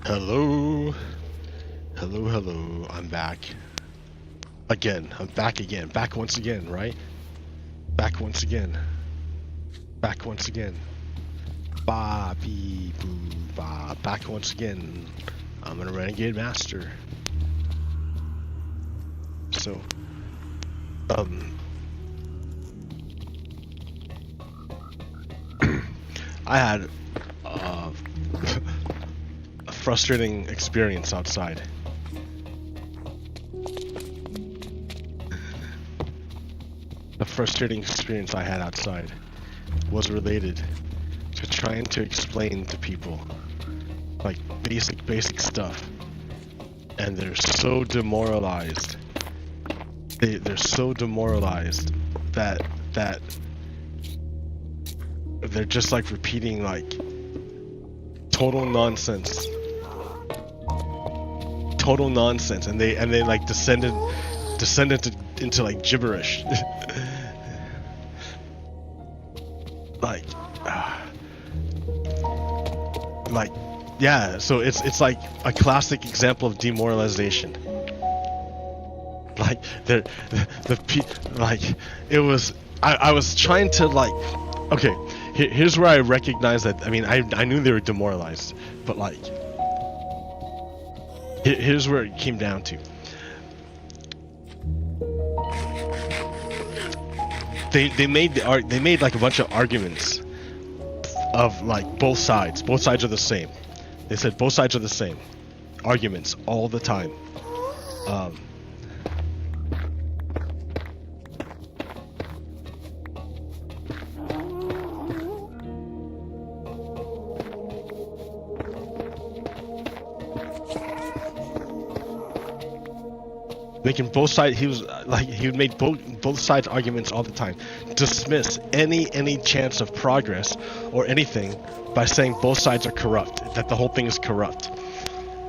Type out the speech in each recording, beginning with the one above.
Hello, hello, I'm back. Again, I'm back again. Back once again, right? Back once again. Back once again. Ba, bee, boo, ba. Back once again. I'm a renegade master. So, I had a frustrating experience outside. The frustrating experience I had outside was related to trying to explain to people like basic stuff, and they're so demoralized. They're so demoralized that they're just like repeating like total nonsense, and they like descended into like gibberish. like yeah, so it's like a classic example of demoralization. Like like it was I was trying to like, okay, here's where I recognize that. I mean, I knew they were demoralized, but like here's where it came down to. They made like a bunch of arguments of like both sides are the same. They said both sides are the same arguments all the time. Making both sides, he would make both sides arguments all the time, dismiss any chance of progress or anything by saying both sides are corrupt, that the whole thing is corrupt.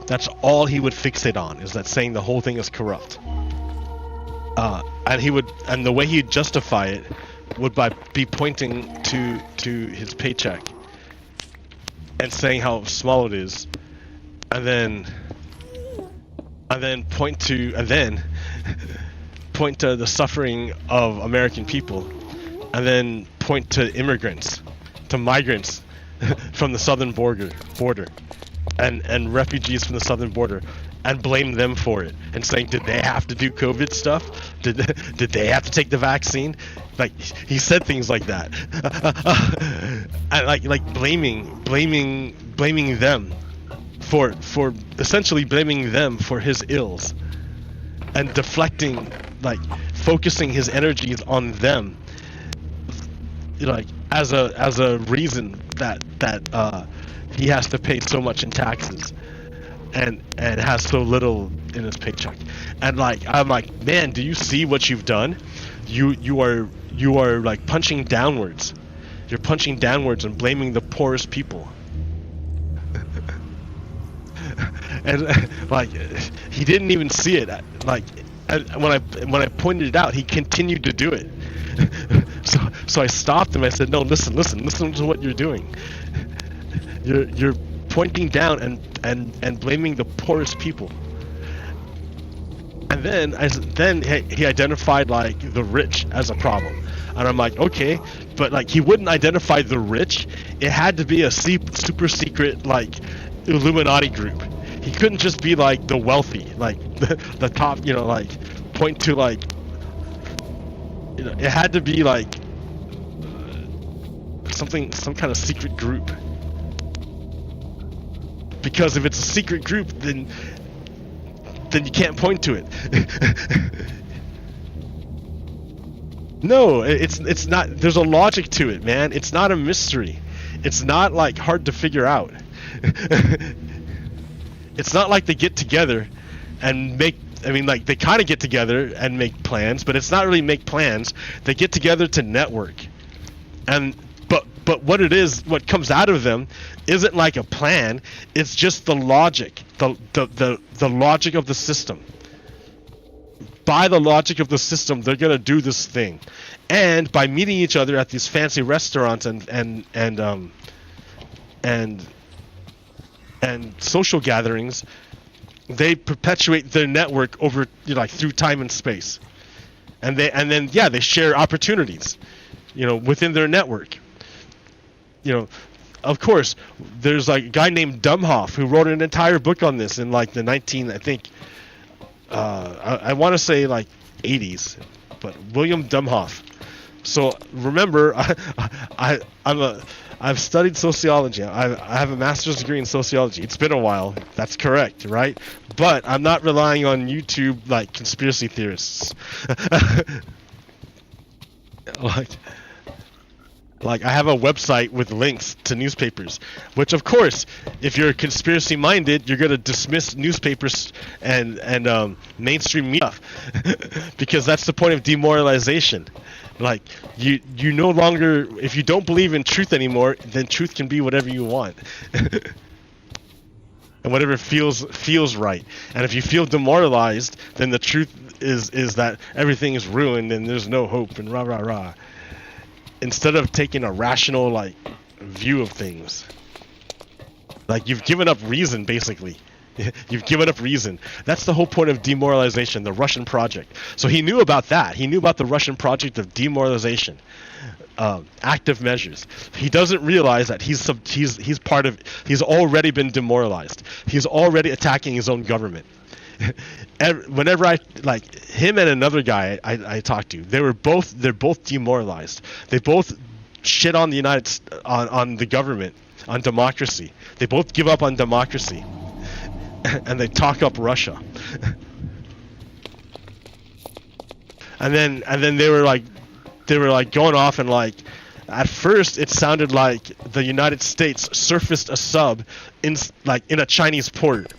That's all he would fixate on, is that saying the whole thing is corrupt. And the way he'd justify it would be pointing to his paycheck and saying how small it is, and then point to the suffering of American people, and then point to immigrants, to migrants from the southern border, and refugees from the southern border, and blame them for it, and saying, did they have to do COVID stuff? Did they have to take the vaccine? Like, he said things like that, and like blaming them for essentially blaming them for his ills, and deflecting, like focusing his energies on them, like as a reason that he has to pay so much in taxes and has so little in his paycheck. And like, I'm like, man, do you see what you've done? You are like punching downwards. You're punching downwards and blaming the poorest people. And like, he didn't even see it. Like, when I pointed it out, he continued to do it. So I stopped him. I said, no, listen to what you're doing. You're pointing down and blaming the poorest people. And then he identified like the rich as a problem, and I'm like, okay, but like, he wouldn't identify the rich. It had to be a super secret like Illuminati group. He couldn't just be like the wealthy, like the top, like point to like, it had to be like some kind of secret group. Because if it's a secret group, then you can't point to it. No, it's not. There's a logic to it, man. It's not a mystery. It's not like hard to figure out. It's not like they get together and make, I mean, like, they kind of get together and make plans, but it's not really make plans. They get together to network. And but what it is, what comes out of them isn't like a plan. It's just the logic, the logic of the system. By the logic of the system, they're gonna do this thing, and by meeting each other at these fancy restaurants and and social gatherings, they perpetuate their network over, like, through time and space, and then they share opportunities, within their network. Of course, there's like a guy named Dummhoff who wrote an entire book on this in like the I want to say like 80s, but William Dummhoff. So remember, I've studied sociology. I have a master's degree in sociology. It's been a while. That's correct, right? But I'm not relying on YouTube like conspiracy theorists. Like I have a website with links to newspapers, which of course, if you're conspiracy minded, you're gonna dismiss newspapers and mainstream media because that's the point of demoralization. Like you no longer, if you don't believe in truth anymore, then truth can be whatever you want. And whatever feels right. And if you feel demoralized, then the truth is that everything is ruined and there's no hope and rah rah rah. Instead of taking a rational like view of things. Like you've given up reason, basically. You've given up reason. That's the whole point of demoralization, the Russian project. So he knew about that. He knew about the Russian project of demoralization, active measures. He doesn't realize that he's already been demoralized. He's already attacking his own government. Whenever I like him and another guy I talked to, they're both demoralized. They both shit on the on the government, on democracy. They both give up on democracy, and they talk up Russia. and then they were like going off and like. At first, it sounded like the United States surfaced a sub in a Chinese port.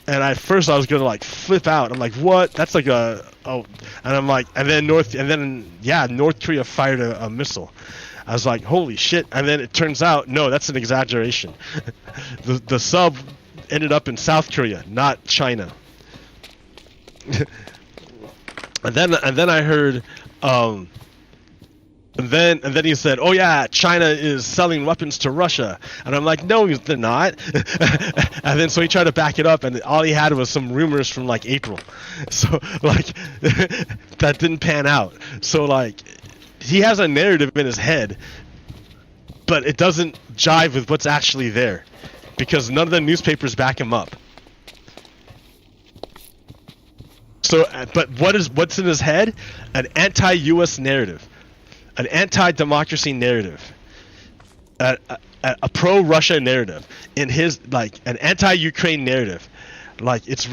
And at first I was gonna like flip out. I'm like, what? That's like and I'm like, and then North Korea fired a missile. I was like, holy shit! And then it turns out, no, that's an exaggeration. the sub ended up in South Korea, not China. and then I heard, And then he said, "Oh yeah, China is selling weapons to Russia," and I'm like, "No, they're not." And then so he tried to back it up, and all he had was some rumors from like April, so like that didn't pan out. So like he has a narrative in his head, but it doesn't jive with what's actually there, because none of the newspapers back him up. So, but what's in his head? An anti-U.S. narrative. An anti-democracy narrative, a pro-Russia narrative, in his like an anti-Ukraine narrative. Like it's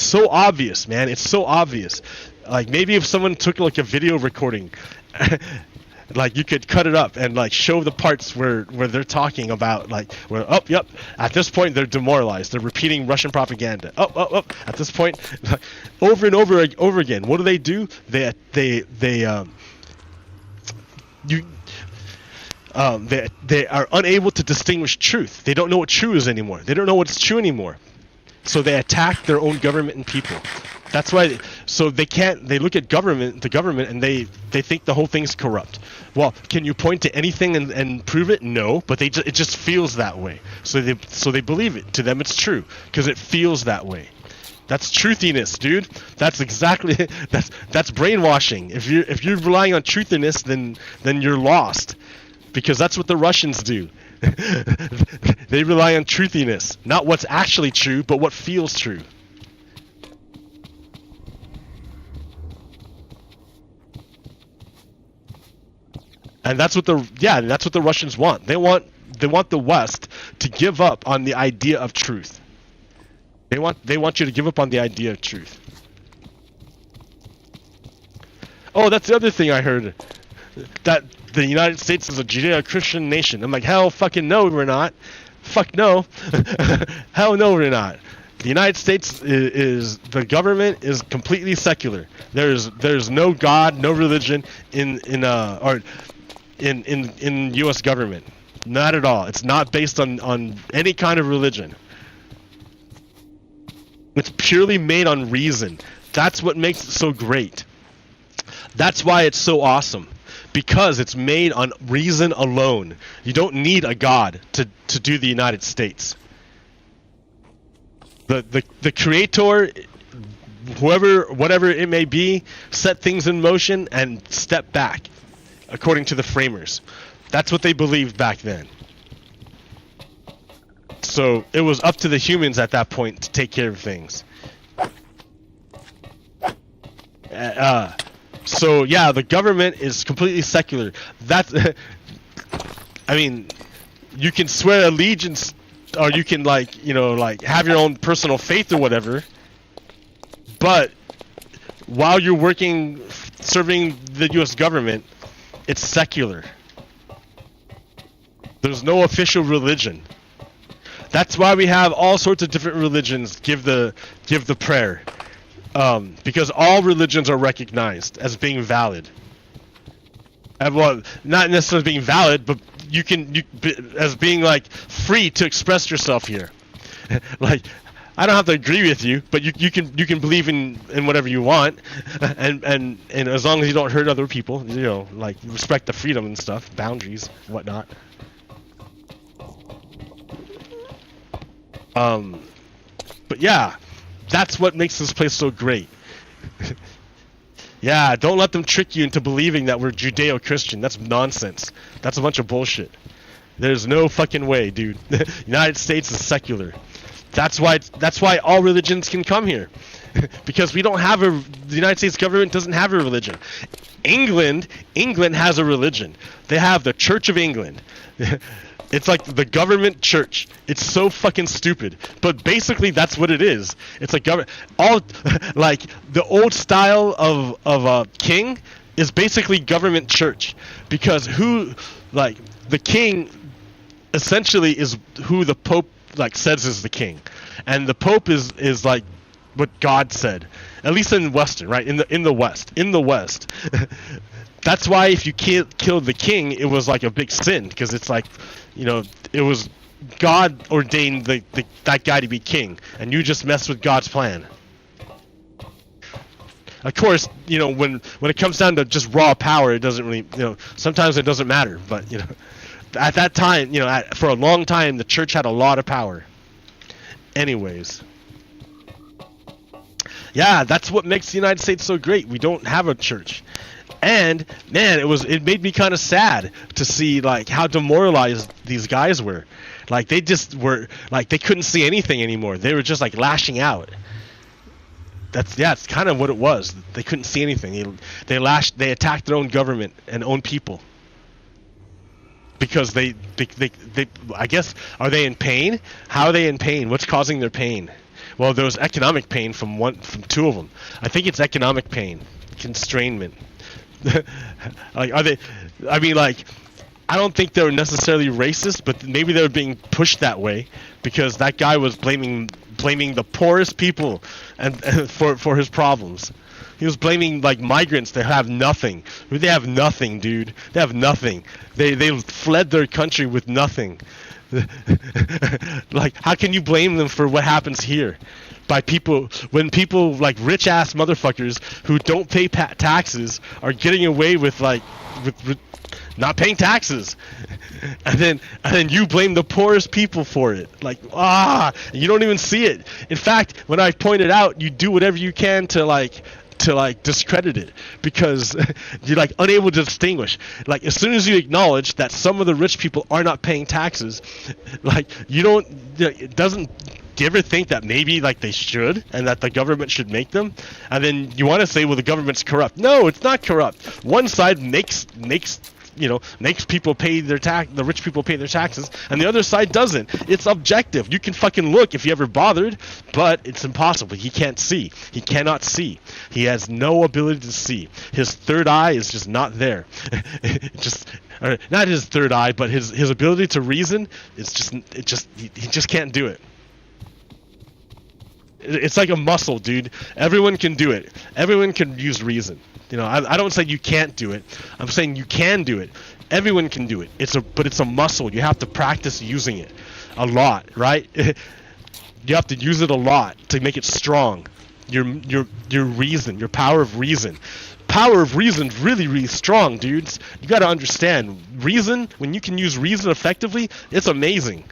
so obvious, man. It's so obvious. Like maybe if someone took like a video recording, like you could cut it up and like show the parts where they're talking about like where yep, at this point they're demoralized. They're repeating Russian propaganda. At this point, over and over again. What do? They are unable to distinguish truth. They don't know what true is anymore. They don't know what's true anymore. So they attack their own government and people. That's why. So they can't. They look at the government, and they think the whole thing's corrupt. Well, can you point to anything and prove it? No, but it just feels that way. So they believe it. To them, it's true because it feels that way. That's truthiness, dude. That's exactly that's brainwashing. If you're relying on truthiness, then you're lost, because that's what the Russians do. They rely on truthiness, not what's actually true, but what feels true. And that's what the Russians want. They want the West to give up on the idea of truth. They want you to give up on the idea of truth. Oh, that's the other thing I heard. That the United States is a Judeo-Christian nation. I'm like, hell fucking no, we're not. Fuck no. Hell no, we're not. The United States is the government is completely secular. There's no God, no religion in U.S. government. Not at all. It's not based on any kind of religion. It's purely made on reason. That's what makes it so great. That's why it's so awesome. Because it's made on reason alone. You don't need a god to do the United States. The creator, whoever, whatever it may be, set things in motion and step back, according to the framers. That's what they believed back then. So it was up to the humans at that point to take care of things. So yeah, the government is completely secular. That's, I mean, you can swear allegiance, or you can like, you know, like have your own personal faith or whatever. But while you're working, serving the U.S. government, it's secular. There's no official religion. That's why we have all sorts of different religions give the prayer, because all religions are recognized as being valid. And, well, not necessarily being valid, but as being like free to express yourself here. Like, I don't have to agree with you, but you can believe in whatever you want, and as long as you don't hurt other people, you know, like respect the freedom and stuff, boundaries, whatnot. But yeah, that's what makes this place so great. Yeah, don't let them trick you into believing that we're Judeo-Christian. That's nonsense. That's a bunch of bullshit. There's no fucking way, dude. The United States is secular. That's why all religions can come here. Because we don't have the United States government doesn't have a religion. England has a religion. They have the Church of England. It's like the government church. It's so fucking stupid. But basically that's what it is. It's like like the old style of a king is basically government church, because the king essentially is who the Pope like says is the king, and the Pope is like what God said, at least in Western, right? In the West. That's why if you killed the king, it was like a big sin, because it's like, you know, it was God ordained that guy to be king, and you just messed with God's plan. Of course, you know, when it comes down to just raw power, it doesn't really, you know, sometimes it doesn't matter, but, you know, at that time, you know, for a long time, the church had a lot of power. Anyways. Yeah, that's what makes the United States so great. We don't have a church. And man, it made me kind of sad to see like how demoralized these guys were. Like they just were like they couldn't see anything anymore. They were just like lashing out. It's kind of what it was. They couldn't see anything. They attacked their own government and own people. Because they I guess, are they in pain? How are they in pain? What's causing their pain? Well, there was economic pain from two of them. I think it's economic pain, constrainment. Like, are they? I mean, like, I don't think they were necessarily racist, but maybe they were being pushed that way because that guy was blaming the poorest people and for his problems. He was blaming like migrants that have nothing. They have nothing, dude. They have nothing. They fled their country with nothing. Like, how can you blame them for what happens here? When people like rich ass motherfuckers who don't pay taxes are getting away with with not paying taxes, and then you blame the poorest people for it. Like, you don't even see it. In fact, when I point it out, you do whatever you can to discredit it, because you're like unable to distinguish. Like, as soon as you acknowledge that some of the rich people are not paying taxes, like, it doesn't. Do you ever think that maybe like they should, and that the government should make them? And then you want to say, well, the government's corrupt. No, it's not corrupt. One side makes people pay their the rich people pay their taxes, and the other side doesn't. It's objective. You can fucking look if you ever bothered, but it's impossible. He can't see. He cannot see. He has no ability to see. His third eye is just not there. Not his third eye, but his ability to reason is he just can't do it. It's like a muscle, dude. Everyone can do it. Everyone can use reason. You know, I don't say you can't do it. I'm saying you can do it. Everyone can do it. But it's a muscle. You have to practice using it a lot, right? You have to use it a lot to make it strong. Your reason, your power of reason. Power of reason's really, really strong, dudes. You got to understand, reason, when you can use reason effectively, it's amazing.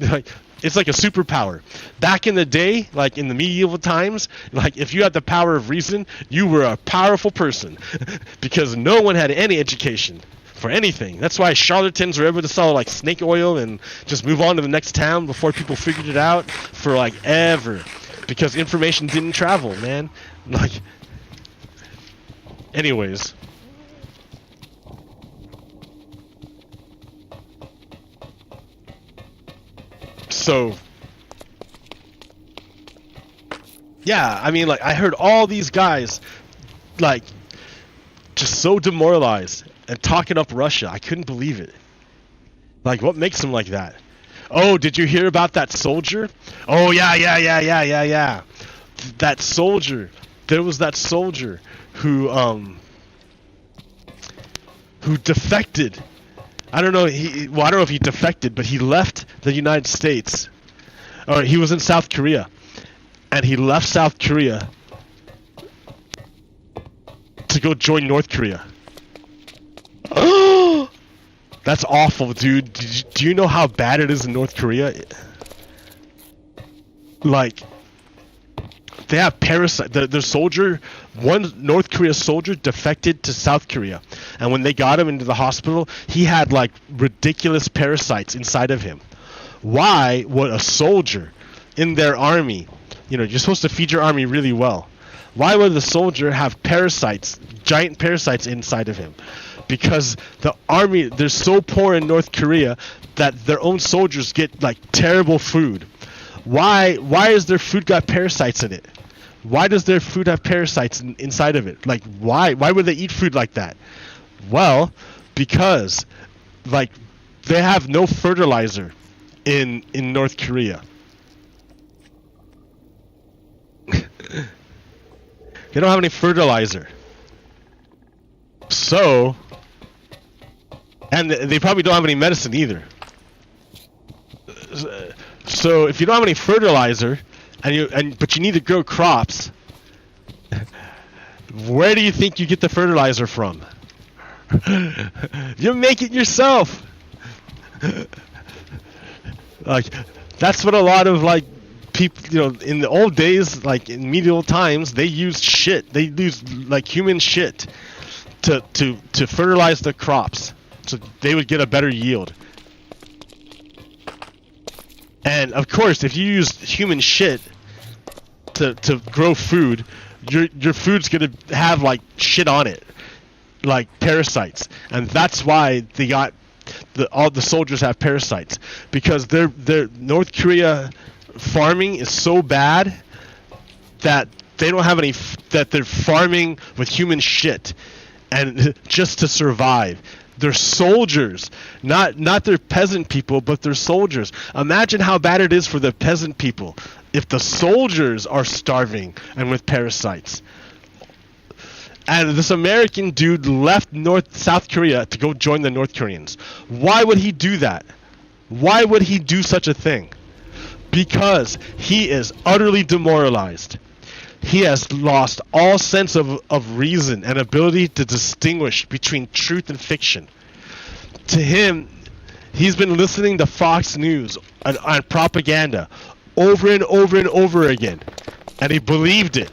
Like, It's like a superpower. Back in the day, like in the medieval times, like if you had the power of reason, you were a powerful person because no one had any education for anything. That's why charlatans were able to sell like snake oil and just move on to the next town before people figured it out for like ever, because information didn't travel, man. Like, anyways. So, yeah, I mean, like, I heard all these guys, like, just so demoralized and talking up Russia. I couldn't believe it. Like, what makes them like that? Oh, did you hear about that soldier? Oh, yeah. That soldier. There was that soldier who defected. I don't know. I don't know if he defected, but he left the United States. Or he was in South Korea, and he left South Korea to go join North Korea. Oh, that's awful, dude. Do you know how bad it is in North Korea? Like, they have parasites. The soldier, one North Korea soldier defected to South Korea. And when they got him into the hospital, he had like ridiculous parasites inside of him. Why would a soldier in their army, you know, you're supposed to feed your army really well. Why would the soldier have parasites, giant parasites inside of him? Because the army, they're so poor in North Korea that their own soldiers get like terrible food. Why is their food got parasites in it? Why does their food have parasites inside of it? Like, why would they eat food like that? Well, because like they have no fertilizer in North Korea. They don't have any fertilizer. So, and they probably don't have any medicine either. So if you don't have any fertilizer, but you need to grow crops, where do you think you get the fertilizer from? You make it yourself. Like, that's what a lot of like people, you know, in the old days, like in medieval times, they used shit. They used like human shit to fertilize the crops, so they would get a better yield. And of course, if you use human shit to grow food, your food's gonna have like shit on it, like parasites, and that's why they got all the soldiers have parasites, because their North Korea farming is so bad that they don't have any, that they're farming with human shit and just to survive. They're soldiers, not their peasant people, but they're soldiers. Imagine how bad it is for the peasant people if the soldiers are starving and with parasites. And this American dude left South Korea to go join the North Koreans. Why would he do that? Why would he do such a thing? Because he is utterly demoralized. He has lost all sense of reason and ability to distinguish between truth and fiction. To him, he's been listening to Fox News and propaganda over and over and over again, and he believed it.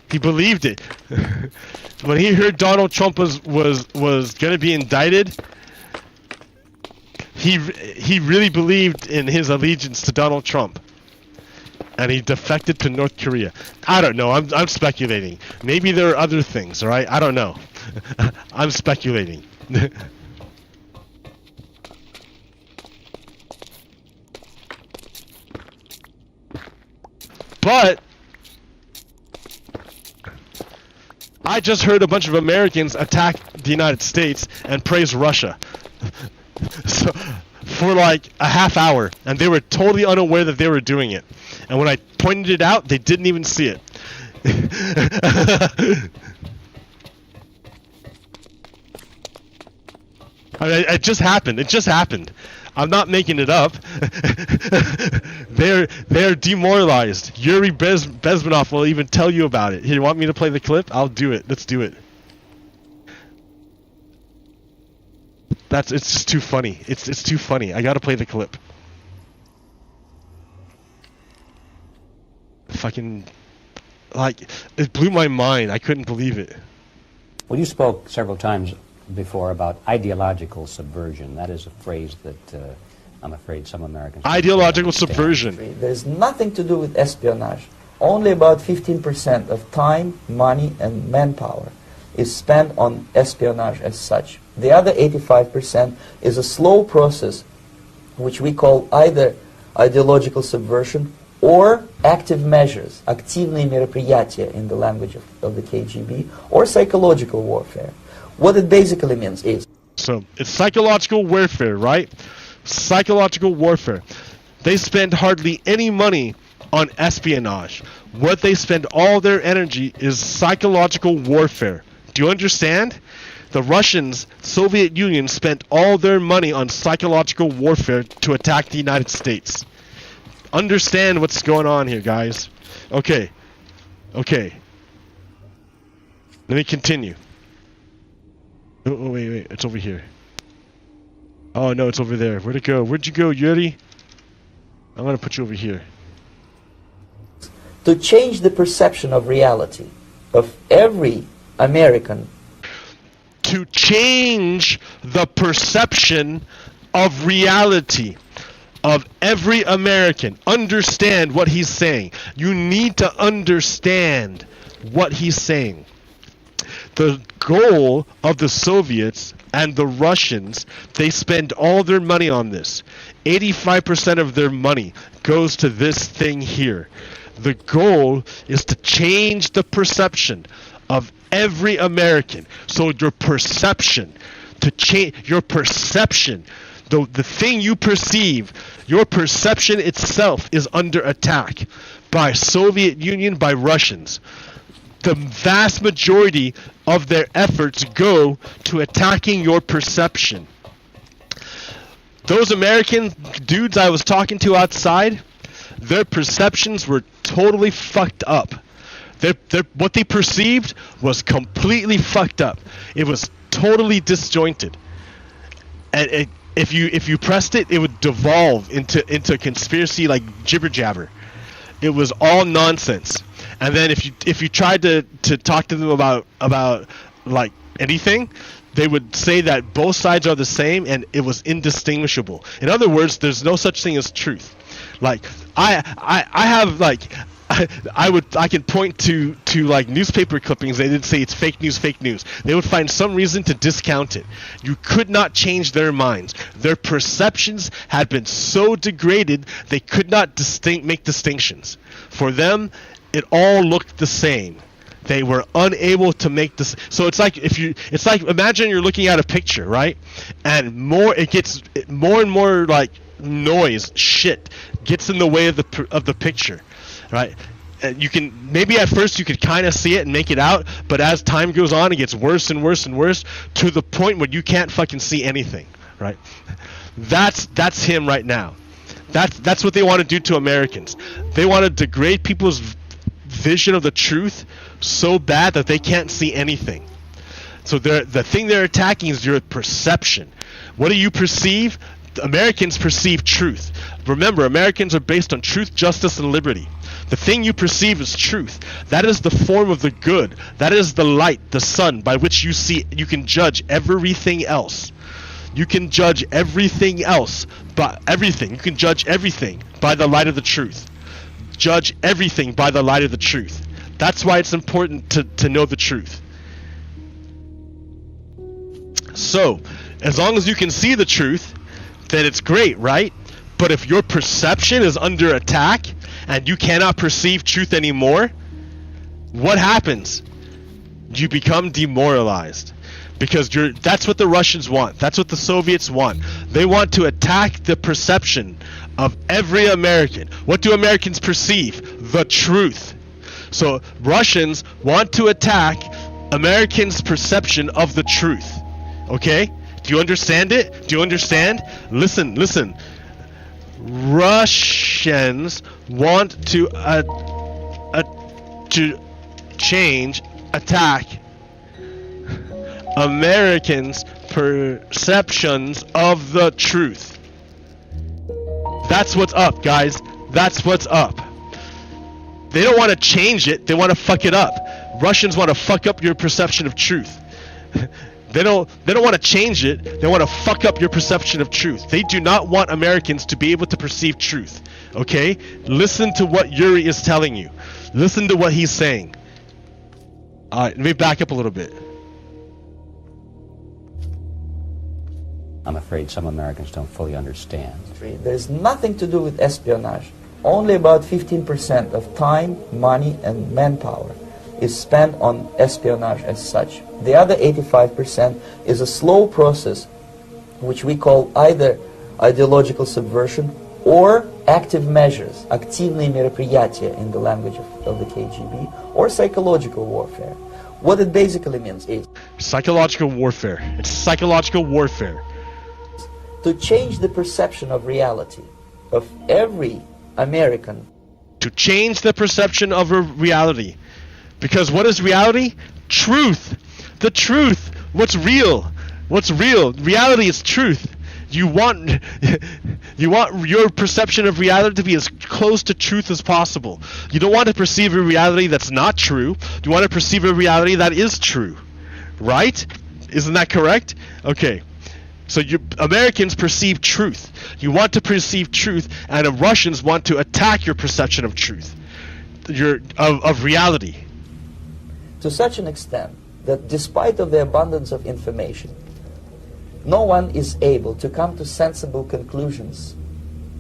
He believed it. When he heard Donald Trump was going to be indicted, he really believed in his allegiance to Donald Trump. And he defected to North Korea. I don't know. I'm speculating. Maybe there are other things, all right? I don't know. I'm speculating. But I just heard a bunch of Americans attack the United States and praise Russia. So, for like a half hour, and they were totally unaware that they were doing it. And when I pointed it out, they didn't even see it. I mean, it just happened. It just happened. I'm not making it up. They're demoralized. Yuri Bezmenov will even tell you about it. Here, you want me to play the clip? I'll do it. Let's do it. It's just too funny. It's too funny. I gotta play the clip. fucking, like, it blew my mind. I couldn't believe it. Well, you spoke several times before about ideological subversion. That is a phrase that I'm afraid some Americans... Ideological subversion. There's nothing to do with espionage. Only about 15% of time, money, and manpower is spent on espionage as such. The other 85% is a slow process, which we call either ideological subversion or active measures, активные мероприятия in the language of the KGB, or psychological warfare. What it basically means is... So, it's psychological warfare, right? Psychological warfare. They spend hardly any money on espionage. What they spend all their energy is psychological warfare. Do you understand? The Russians, Soviet Union, spent all their money on psychological warfare to attack the United States. Understand what's going on here, guys. Okay. Okay. Let me continue. Oh, wait. It's over here. Oh, no, it's over there. Where'd it go? Where'd you go, Yuri? I'm going to put you over here. To change the perception of reality of every American. To change the perception of reality of every American. Understand what he's saying. You need to understand what he's saying. The goal of the Soviets and the Russians, they spend all their money on this. 85% of their money goes to this thing here. The goal is to change the perception of every American. So your perception, to change your perception, the thing you perceive, your perception itself is under attack by Soviet Union, by Russians. The vast majority of their efforts go to attacking your perception. Those American dudes I was talking to outside, their perceptions were totally fucked up. What they perceived was completely fucked up. It was totally disjointed. And if you pressed it, it would devolve into conspiracy like jibber jabber. It was all nonsense. And then if you tried to talk to them about like anything, they would say that both sides are the same and it was indistinguishable. In other words, there's no such thing as truth. Like I have like I can point to like newspaper clippings. They did say it's fake news. They would find some reason to discount it. You could not change their minds. Their perceptions had been so degraded they could not make distinctions. For them, it all looked the same. They were unable to make this. So it's like imagine you're looking at a picture, right? And it gets more and more like noise, shit gets in the way of the picture, right? And you can maybe at first you could kind of see it and make it out, but as time goes on, it gets worse and worse and worse to the point where you can't fucking see anything, right? That's him right now. That's what they want to do to Americans. They want to degrade people's vision of the truth so bad that they can't see anything. So the thing they're attacking is your perception. What do you perceive? Americans perceive truth. Remember, Americans are based on truth, justice, and liberty. The thing you perceive is truth. That is the form of the good. That is the light, the sun, by which you can judge everything else. You can judge everything else, but everything. You can judge everything by the light of the truth. Judge everything by the light of the truth. That's why it's important to know the truth. So, as long as you can see the truth, then it's great, right? But if your perception is under attack and you cannot perceive truth anymore, what happens? You become demoralized. Because that's what the Russians want. That's what the Soviets want. They want to attack the perception of every American. What do Americans perceive? The truth. So Russians want to attack Americans' perception of the truth. Okay? Do you understand it? Do you understand? Listen. Russians want to attack Americans' perceptions of the truth. That's what's up, guys. That's what's up. They don't want to change it. They want to fuck it up. Russians want to fuck up your perception of truth. They don't want to change it. They want to fuck up your perception of truth. They do not want Americans to be able to perceive truth. Okay? Listen to what Yuri is telling you. Listen to what he's saying. Let me back up a little bit. I'm afraid some Americans don't fully understand. There's nothing to do with espionage. Only about 15% of time, money, and manpower is spent on espionage as such. The other 85% is a slow process which we call either ideological subversion or active measures, активные мероприятия in the language of the KGB, or psychological warfare. What it basically means is psychological warfare. It's psychological warfare. To change the perception of reality of every American. To change the perception of a reality. Because what is reality? Truth. The truth. What's real? What's real? Reality is truth. You want your perception of reality to be as close to truth as possible. You don't want to perceive a reality that's not true. You want to perceive a reality that is true. Right? Isn't that correct? Okay. So Americans perceive truth. You want to perceive truth, and the Russians want to attack your perception of truth, of reality. To such an extent that despite of the abundance of information, no one is able to come to sensible conclusions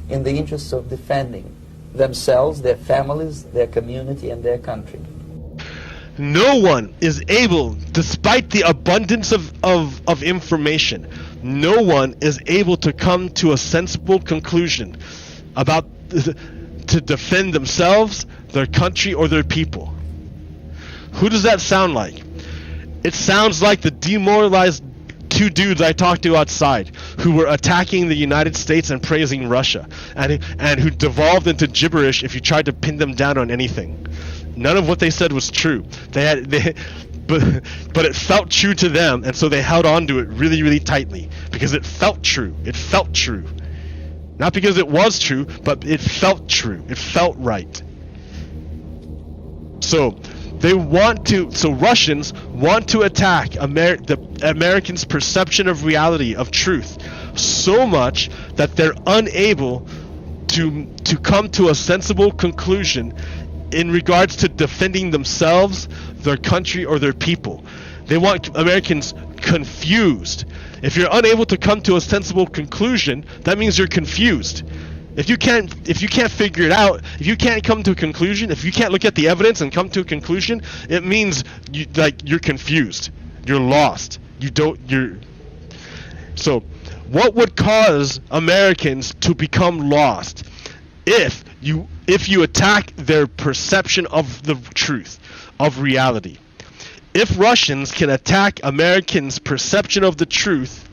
in the interests of defending themselves, their families, their community, and their country. No one is able, despite the abundance of information, no one is able to come to a sensible conclusion about to defend themselves, their country, or their people. Who does that sound like? It sounds like the demoralized two dudes I talked to outside who were attacking the United States and praising Russia, and who devolved into gibberish if you tried to pin them down on anything. None of what they said was true. But it felt true to them, and so they held on to it really, really tightly because it felt true. It felt true. Not because it was true, but it felt true. It felt right. So Russians want to attack the Americans' perception of reality, of truth, so much that they're unable to come to a sensible conclusion in regards to defending themselves, their country, or their people. They want Americans confused. If you're unable to come to a sensible conclusion, that means you're confused. If you can't figure it out, if you can't come to a conclusion, if you can't look at the evidence and come to a conclusion, it means you're confused. You're lost. So what would cause Americans to become lost if you attack their perception of the truth, of reality? If Russians can attack Americans' perception of the truth,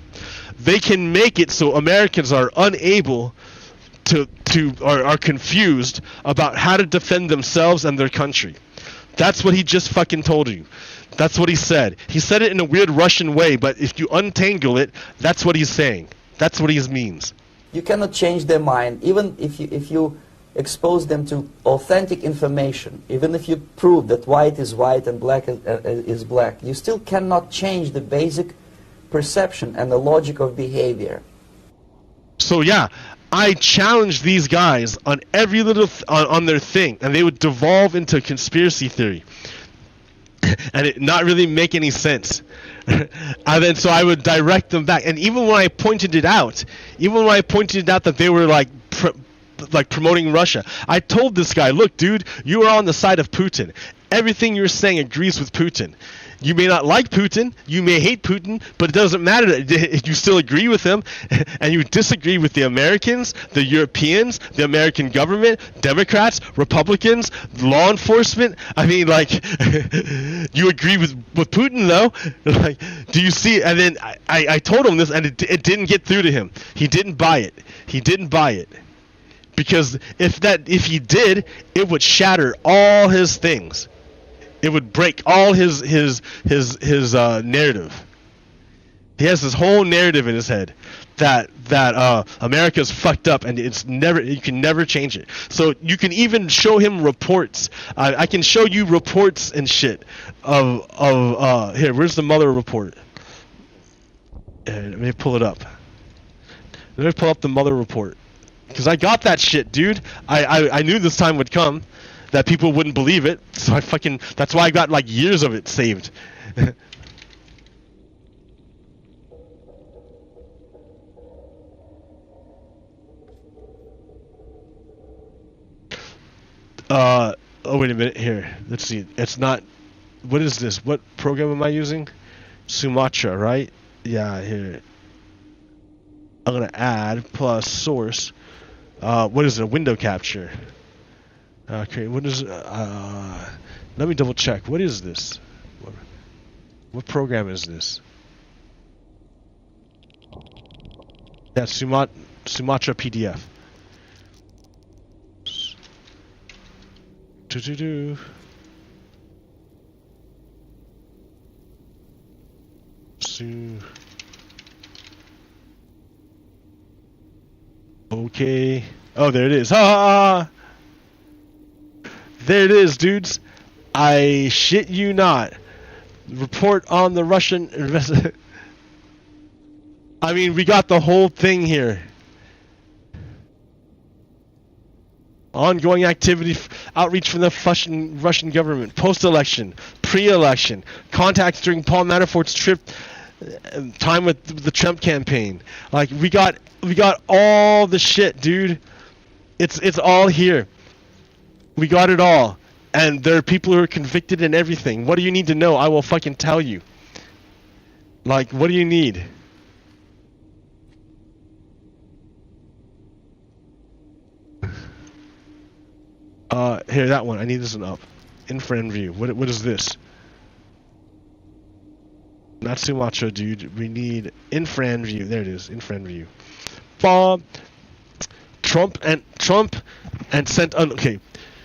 they can make it so Americans are unable are confused about how to defend themselves and their country. That's what he just fucking told you. That's what he said. He said it in a weird Russian way, but if you untangle it, that's what he's saying. That's what he means. You cannot change their mind, even if you expose them to authentic information, even if you prove that white is white and black is black, you still cannot change the basic perception and the logic of behavior. So yeah, I challenged these guys on every little on their thing, and they would devolve into conspiracy theory, and it not really make any sense. And then so I would direct them back, and even when I pointed it out that they were like promoting Russia, I told this guy, look, dude, you are on the side of Putin. Everything you're saying agrees with Putin. You may not like Putin, you may hate Putin, but it doesn't matter. You still agree with him, and you disagree with the Americans, the Europeans, the American government, Democrats, Republicans, law enforcement. I mean, like, you agree with Putin, though. Like, do you see? And then I told him this, and it didn't get through to him. He didn't buy it. Because if he did, it would shatter all his things. It would break all his narrative. He has this whole narrative in his head that America's fucked up and you can never change it. So you can even show him reports. I can show you reports and shit of here. Where's the Mueller report? Let me pull it up. Let me pull up the Mueller report, because I got that shit, dude. I knew this time would come, that people wouldn't believe it. So that's why I got like years of it saved. Oh wait a minute, here. Let's see. It's not. What is this? What program am I using? Sumatra, right? Yeah, here. I'm gonna add plus source. What is it? Window capture. Okay, what is? Let me double check. What is this? What program is this? Yeah, Sumatra PDF. Okay. Oh, there it is. Ah! There it is, dudes. I shit you not. Report on the Russian I mean, we got the whole thing here. Ongoing activity, outreach from the Russian government, post-election, pre-election, contacts during Paul Manafort's trip, time with the Trump campaign. Like, we got all the shit, dude. It's all here. We got it all. And there are people who are convicted and everything. What do you need to know? I will fucking tell you. Like, what do you need? Here, that one. I need this one up. Infrared view. What is this? Not Sumatra, dude. We need infrared view. There it is. Infrared view. Trump and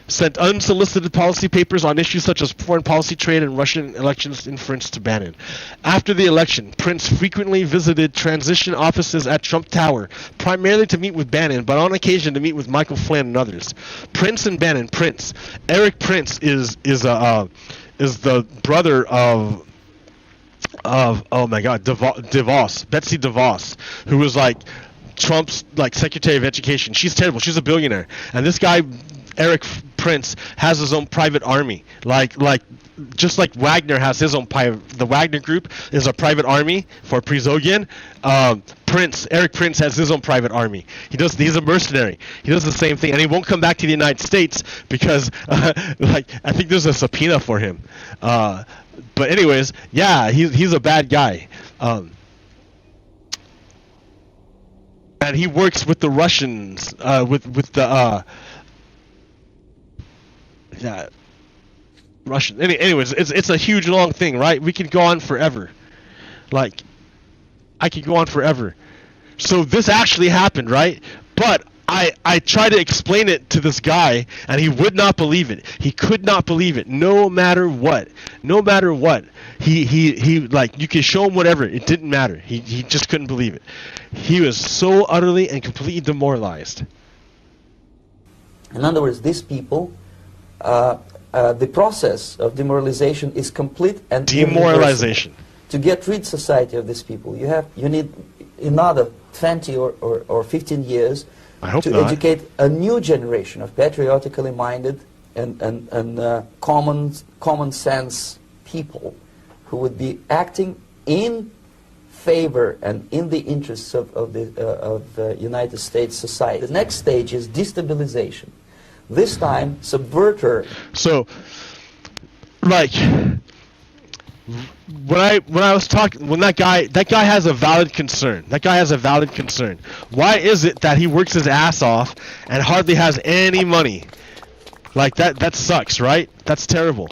sent unsolicited policy papers on issues such as foreign policy, trade, and Russian elections inference to Bannon. After the election, Prince frequently visited transition offices at Trump Tower, primarily to meet with Bannon, but on occasion to meet with Michael Flynn and others. Prince and Bannon. Eric Prince is the brother of oh my God, DeVos, Betsy DeVos, who was like Trump's like Secretary of Education. She's terrible. She's a billionaire, and this guy, Eric Prince, has his own private army. Like just like Wagner has his own private. The Wagner Group is a private army for Prigozhin. Eric Prince has his own private army. He's a mercenary. He does the same thing, and he won't come back to the United States because, like, I think there's a subpoena for him. But anyways, yeah, he's a bad guy. And he works with the Russians, with the yeah, Russian. Anyways, it's a huge long thing, right? We could go on forever. Like, I could go on forever. So this actually happened, right? But I tried to explain it to this guy, and he would not believe it. He could not believe it, no matter what. No matter what. He like, you could show him whatever. It didn't matter. He just couldn't believe it. He was so utterly and completely demoralized. In other words, these people, the process of demoralization is complete and demoralization. To get rid society of these people, you need another 20 or 15 years to educate a new generation of patriotically minded and common sense people who would be acting in favor and in the interests of the United States society. The next stage is destabilization. This time, subverter. So, like, when I was talking, when that guy has a valid concern. That guy has a valid concern. Why is it that he works his ass off and hardly has any money? Like, that sucks, right? That's terrible.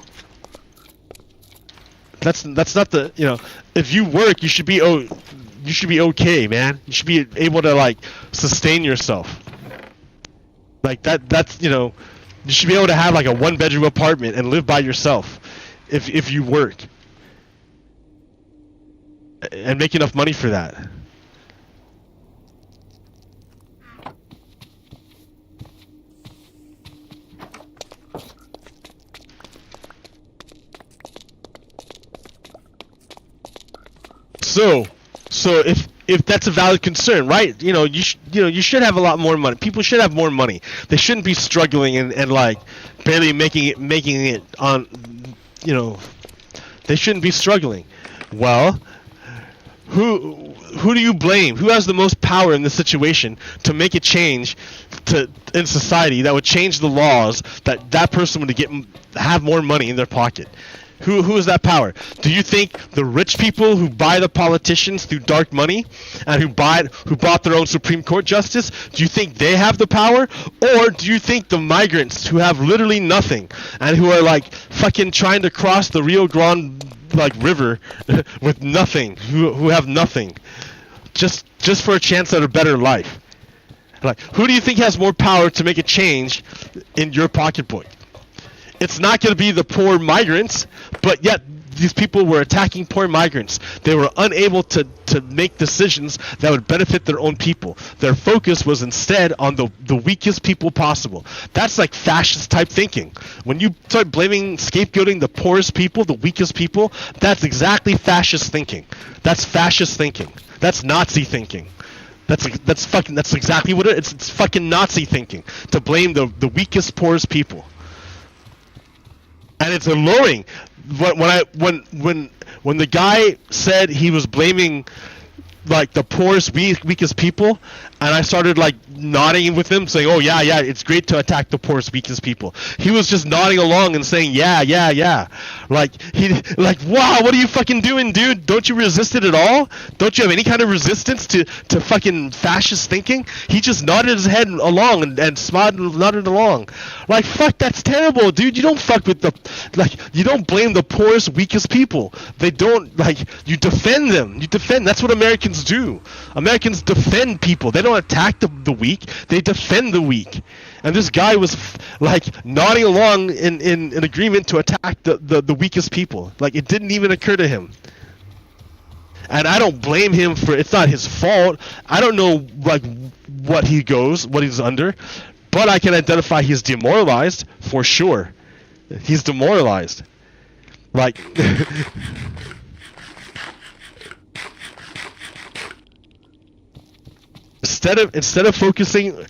That's not the, you know, if you work, you should be okay, man. You should be able to, like, sustain yourself. Like, that's, you know, you should be able to have like a 1-bedroom apartment and live by yourself if you work. and make enough money for that. So if that's a valid concern, right? You should have a lot more money. People should have more money. They shouldn't be struggling and like barely making it on. They shouldn't be struggling. Well, who do you blame? Who has the most power in this situation to make a change in society that would change the laws that person would have more money in their pocket? Who is that power? Do you think the rich people who buy the politicians through dark money and who bought their own Supreme Court justice, do you think they have the power? Or do you think the migrants who have literally nothing and who are like fucking trying to cross the Rio Grande river with nothing, who have nothing, just for a chance at a better life? Like, who do you think has more power to make a change in your pocketbook? It's not going to be the poor migrants, but yet these people were attacking poor migrants. They were unable to make decisions that would benefit their own people. Their focus was instead on the weakest people possible. That's like fascist type thinking. When you start scapegoating the poorest people, the weakest people, that's exactly fascist thinking. That's fascist thinking. That's Nazi thinking. That's exactly what it is. It's fucking Nazi thinking to blame the weakest, poorest people. And it's alluring. When the guy said he was blaming like the poorest, weakest people, and I started like nodding with him, saying, "Oh yeah, it's great to attack the poorest, weakest people." He was just nodding along and saying, "Yeah." Like wow, what are you fucking doing, dude? Don't you resist it at all? Don't you have any kind of resistance to fucking fascist thinking? He just nodded his head along and smiled and nodded along. Like, fuck, that's terrible, dude. You don't fuck with you don't blame the poorest, weakest people. They don't, you defend them. That's what Americans do. Americans defend people. They don't attack the weak. They defend the weak. And this guy was nodding along in agreement to attack the weakest people. Like, it didn't even occur to him. And I don't blame him for, it's not his fault. I don't know what he's under, but I can identify he's demoralized for sure. He's demoralized. Instead of focusing,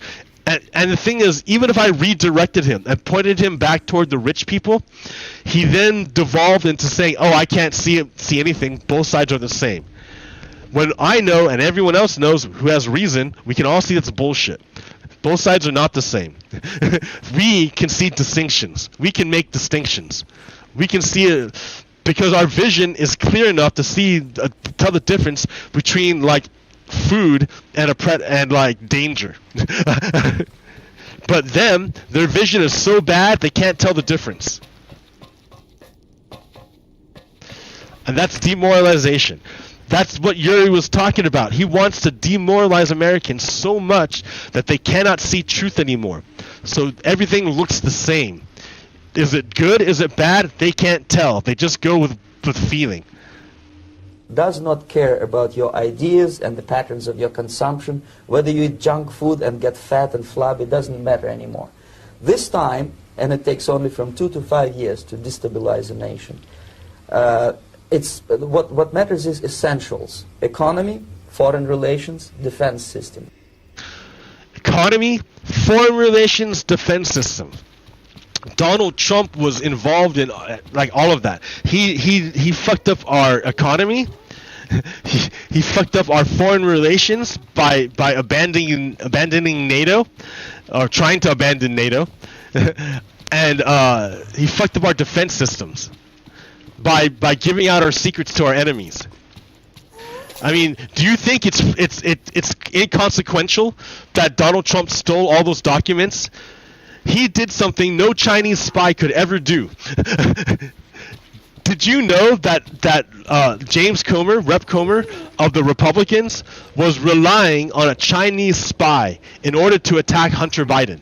and the thing is, even if I redirected him and pointed him back toward the rich people, he then devolved into saying, "Oh, I can't see anything. Both sides are the same." When I know, and everyone else knows who has reason, we can all see it's bullshit. Both sides are not the same. We can see distinctions. We can make distinctions. We can see it because our vision is clear enough to tell the difference between food and danger. But their vision is so bad they can't tell the difference. And that's demoralization. That's what Yuri was talking about. He wants to demoralize Americans so much that they cannot see truth anymore. So everything looks the same. Is it good? Is it bad? They can't tell. They just go with feeling. Does not care about your ideas and the patterns of your consumption. Whether you eat junk food and get fat and flabby, it doesn't matter anymore. This time, and it takes only from 2 to 5 years to destabilize a nation, what matters is essentials: economy, foreign relations, defense system. Economy, foreign relations, defense system. Donald Trump was involved in all of that. He fucked up our economy. He fucked up our foreign relations by abandoning NATO, or trying to abandon NATO, and he fucked up our defense systems by giving out our secrets to our enemies. I mean, do you think it's inconsequential that Donald Trump stole all those documents? He did something no Chinese spy could ever do. Did you know that James Comer, Rep. Comer of the Republicans, was relying on a Chinese spy in order to attack Hunter Biden?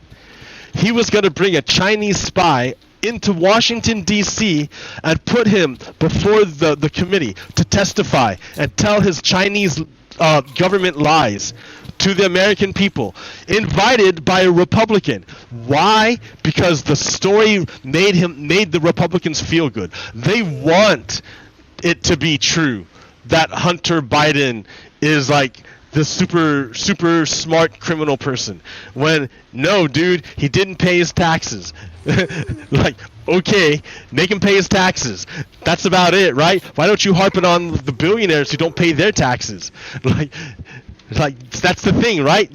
He was going to bring a Chinese spy into Washington, D.C. and put him before the committee to testify and tell his Chinese government lies to the American people, invited by a Republican. Why? Because the story made the Republicans feel good. They want it to be true that Hunter Biden is like the super smart criminal person, when no, dude, he didn't pay his taxes. Like, okay, make him pay his taxes. That's about it, right? Why don't you harp it on the billionaires who don't pay their taxes? Like that's the thing, right?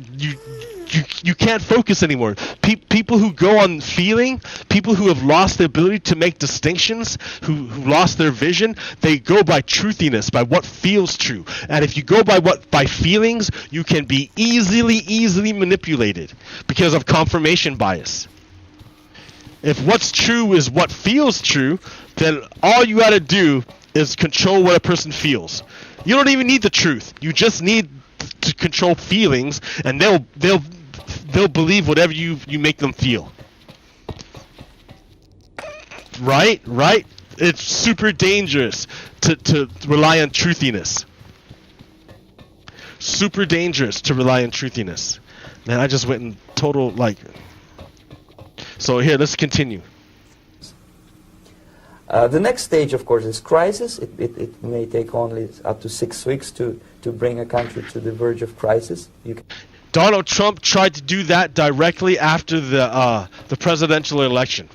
You can't focus anymore. People who go on feeling, people who have lost the ability to make distinctions, who lost their vision, they go by truthiness, by what feels true. And if you go by feelings, you can be easily manipulated because of confirmation bias. If what's true is what feels true, then all you got to do is control what a person feels. You don't even need the truth. You just need to control feelings, and they'll believe whatever you make them feel. Right? It's super dangerous to rely on truthiness. Super dangerous to rely on truthiness. Man, I just went in total like. So here, let's continue. The next stage, of course, is crisis. It may take only up to 6 weeks to bring a country to the verge of crisis. Donald Trump tried to do that directly after the presidential election.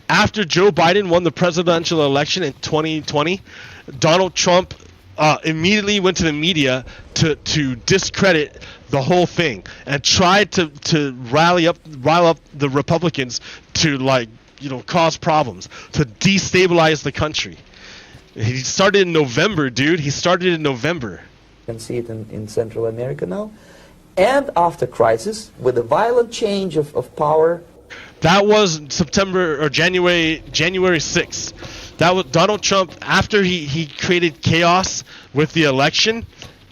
After Joe Biden won the presidential election in 2020, Donald Trump immediately went to the media to discredit the whole thing and tried to rile up the Republicans to cause problems, to destabilize the country. He started in November, dude. He started in November. You can see it in Central America now. And after crisis, with a violent change of power. That was September or January 6th. That was Donald Trump, after he created chaos with the election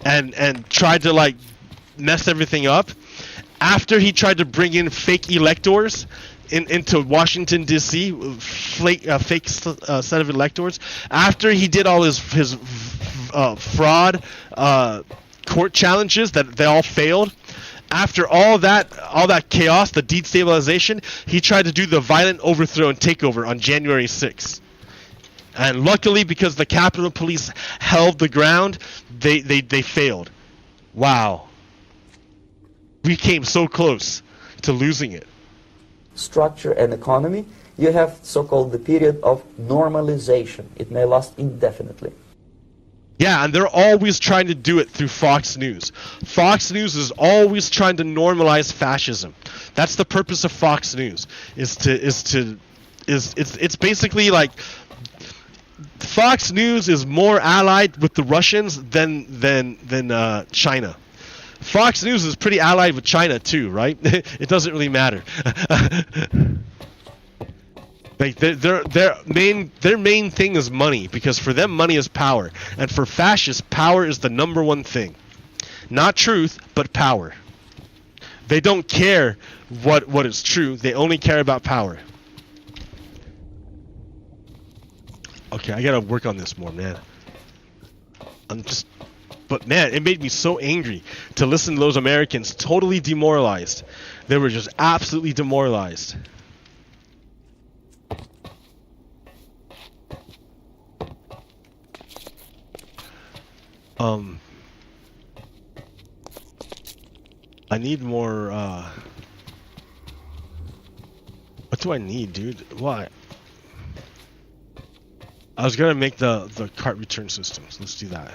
and tried to mess everything up. After he tried to bring in fake electors into Washington, D.C., fake set of electors. After he did all his fraud court challenges that they all failed. After all that chaos, the destabilization, he tried to do the violent overthrow and takeover on January 6th. And luckily, because the Capitol Police held the ground, they failed. Wow. We came so close to losing it. Structure and economy, you have so-called the period of normalization. It may last indefinitely. Yeah, and they're always trying to do it through Fox News. Fox News is always trying to normalize fascism. That's the purpose of Fox News. It's basically like Fox News is more allied with the Russians than China. Fox News is pretty allied with China too, right? It doesn't really matter. Like their main thing is money, because for them money is power, and for fascists power is the number one thing. Not truth, but power. They don't care what is true. They only care about power. Okay, I gotta work on this more, man. But man, it made me so angry to listen to those Americans totally demoralized. They were just absolutely demoralized. I need more, what do I need, dude? Why? I was gonna make the cart return systems. Let's do that.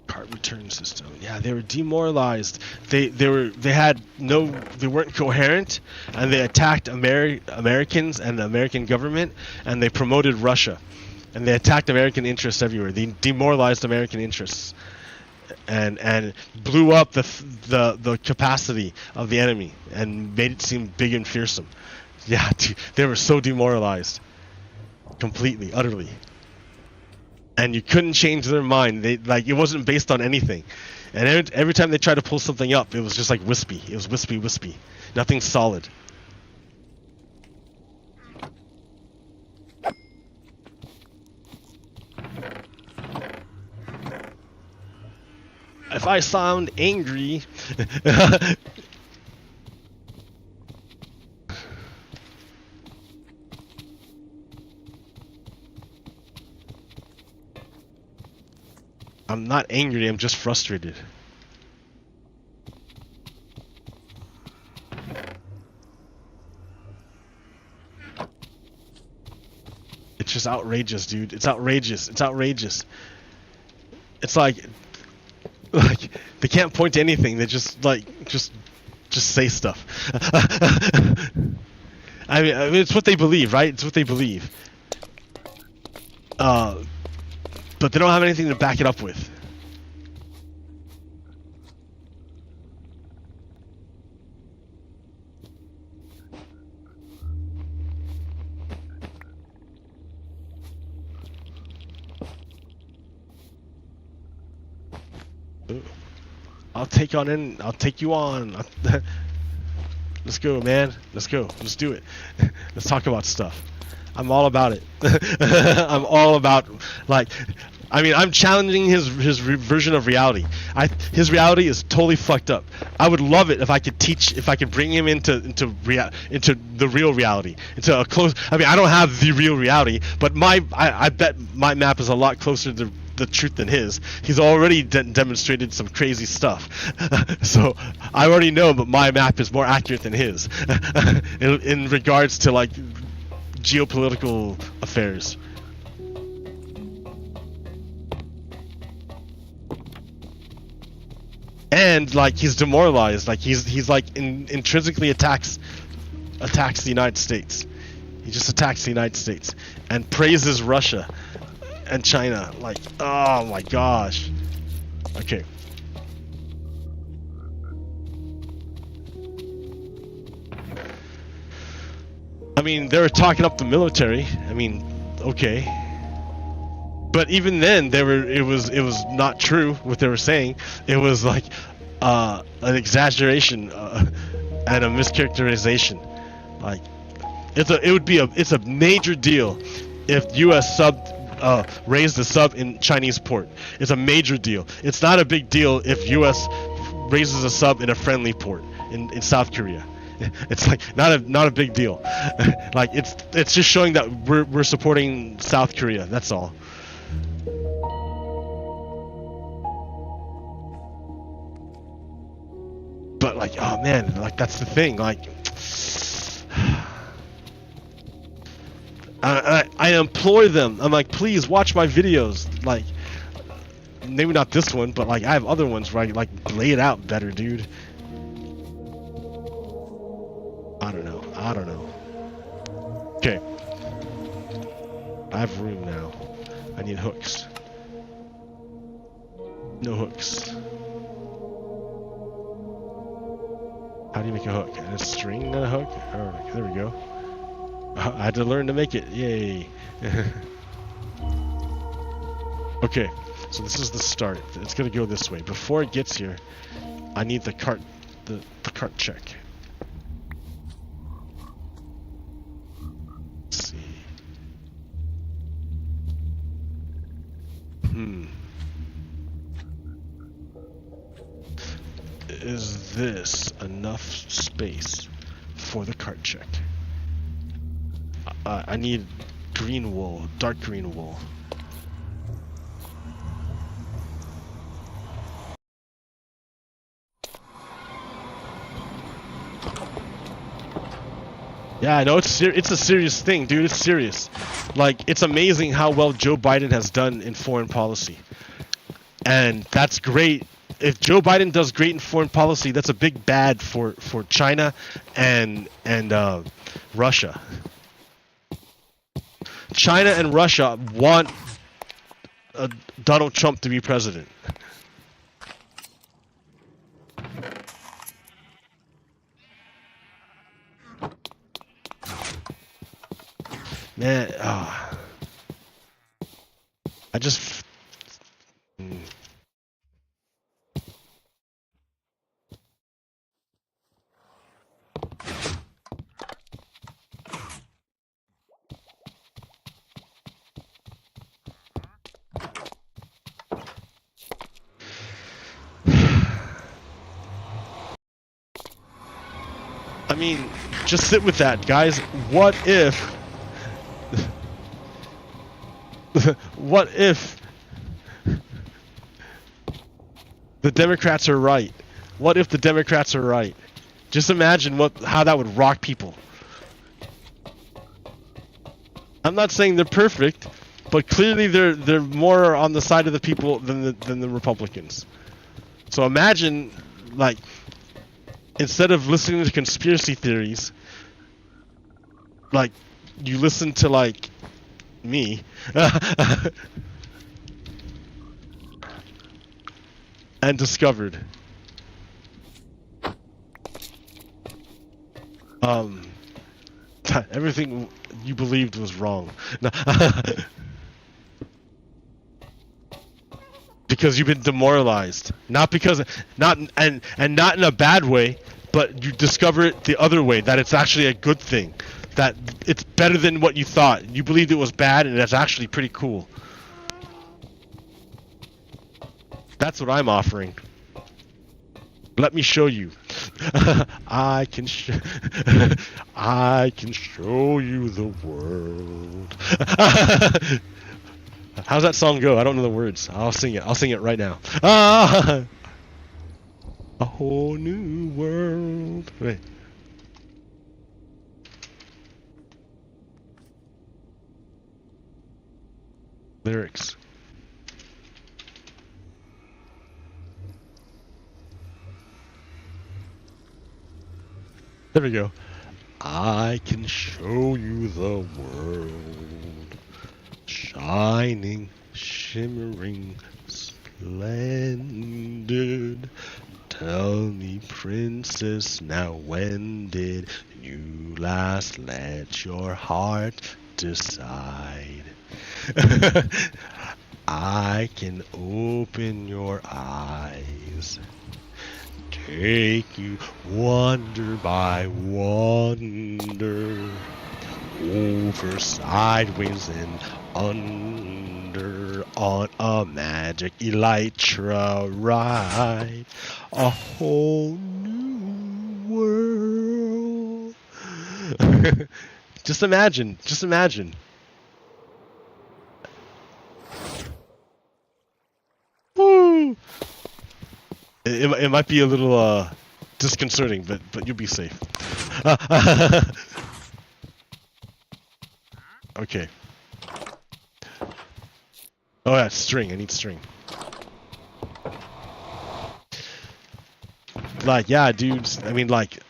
Cart return system. Yeah, they were demoralized. They weren't coherent, and they attacked Americans and the American government, and they promoted Russia, and they attacked American interests everywhere. They demoralized American interests, and blew up the capacity of the enemy and made it seem big and fearsome. Yeah, dude, they were so demoralized, completely, utterly. and you couldn't change their mind. They like it wasn't based on anything, and every time they tried to pull something up, it was just like wispy. It was wispy, nothing solid. If I sound angry, I'm not angry, I'm just frustrated. It's just outrageous, dude. It's outrageous. It's outrageous. It's like they can't point to anything. They just just say stuff. I mean, it's what they believe, right? It's what they believe. But they don't have anything to back it up with. Ooh. I'll take you on. Let's go, man. Let's go. Let's do it. Let's talk about stuff. I'm all about it. I'm all about, like, I mean, I'm challenging his version of reality. His reality is totally fucked up. I would love it if I could bring him into the real reality, into a close. I mean, I don't have the real reality, but I bet my map is a lot closer to the truth than his. He's already demonstrated some crazy stuff. So I already know, but my map is more accurate than his in regards to like geopolitical affairs. And like he's demoralized, like he's like intrinsically attacks the United States. He just attacks the United States and praises Russia and China. Like, oh my gosh. Okay. I mean, they were talking up the military. I mean, okay. But even then, it was not true what they were saying. It was like an exaggeration and a mischaracterization. Like, it's a major deal if U.S. raised the sub in Chinese port. It's a major deal. It's not a big deal if U.S. raises a sub in a friendly port in South Korea. It's like not a big deal. Like it's just showing that we're supporting South Korea. That's all. But like, oh man, like that's the thing. Like, I implore them. I'm like, please watch my videos. Like, maybe not this one, but like I have other ones where I like lay it out better, dude. I don't know. Okay. I have room now. I need hooks. No hooks. How do you make a hook? And a string, not a hook? Oh, there we go. I had to learn to make it. Yay. Okay. So this is the start. It's gonna go this way. Before it gets here, I need the cart check. Let's see. Is this enough space for the cart check? I need green wool, dark green wool. Yeah, I know it's a serious thing, dude. It's serious. Like, it's amazing how well Joe Biden has done in foreign policy, and that's great. If Joe Biden does great in foreign policy, that's a big bad for China and Russia. China and Russia want Donald Trump to be president. Man, I just. I mean, just sit with that, guys. What if... what if... the Democrats are right? What if the Democrats are right? Just imagine how that would rock people. I'm not saying they're perfect, but clearly they're more on the side of the people than the Republicans. So imagine, like... instead of listening to conspiracy theories, like, you listen to, like, me. And discovered. Everything you believed was wrong. Because you've been demoralized. Not because, not in a bad way, but you discover it the other way, that it's actually a good thing. That it's better than what you thought. You believed it was bad, and that's actually pretty cool. That's what I'm offering. Let me show you. I can show you the world. How's that song go? I don't know the words. I'll sing it. I'll sing it right now. A whole new world. Wait. Lyrics. There we go. I can show you the world, shining, shimmering, splendid. Tell me, princess, now when did you last let your heart decide? I can open your eyes, take you wonder by wonder, over, sideways, and under, on a magic elytra ride, a whole new world. Just imagine, just imagine. Woo! It might be a little disconcerting, but you'll be safe. Okay. Oh, yeah, string. I need string. Like, yeah, dudes. I mean, like,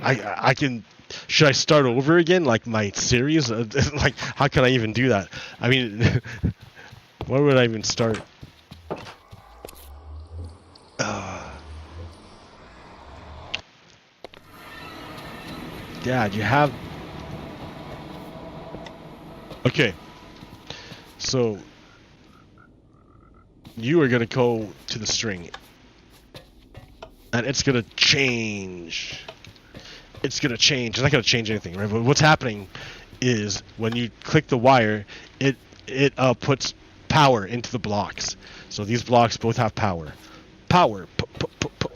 I can. Should I start over again, like my series? Like, how can I even do that? I mean, where would I even start? Dad, you have... Okay. So, you are gonna go to the string. And it's gonna change. It's gonna change. It's not gonna change anything, right? But what's happening is when you click the wire, it puts power into the blocks. So these blocks both have power. Power.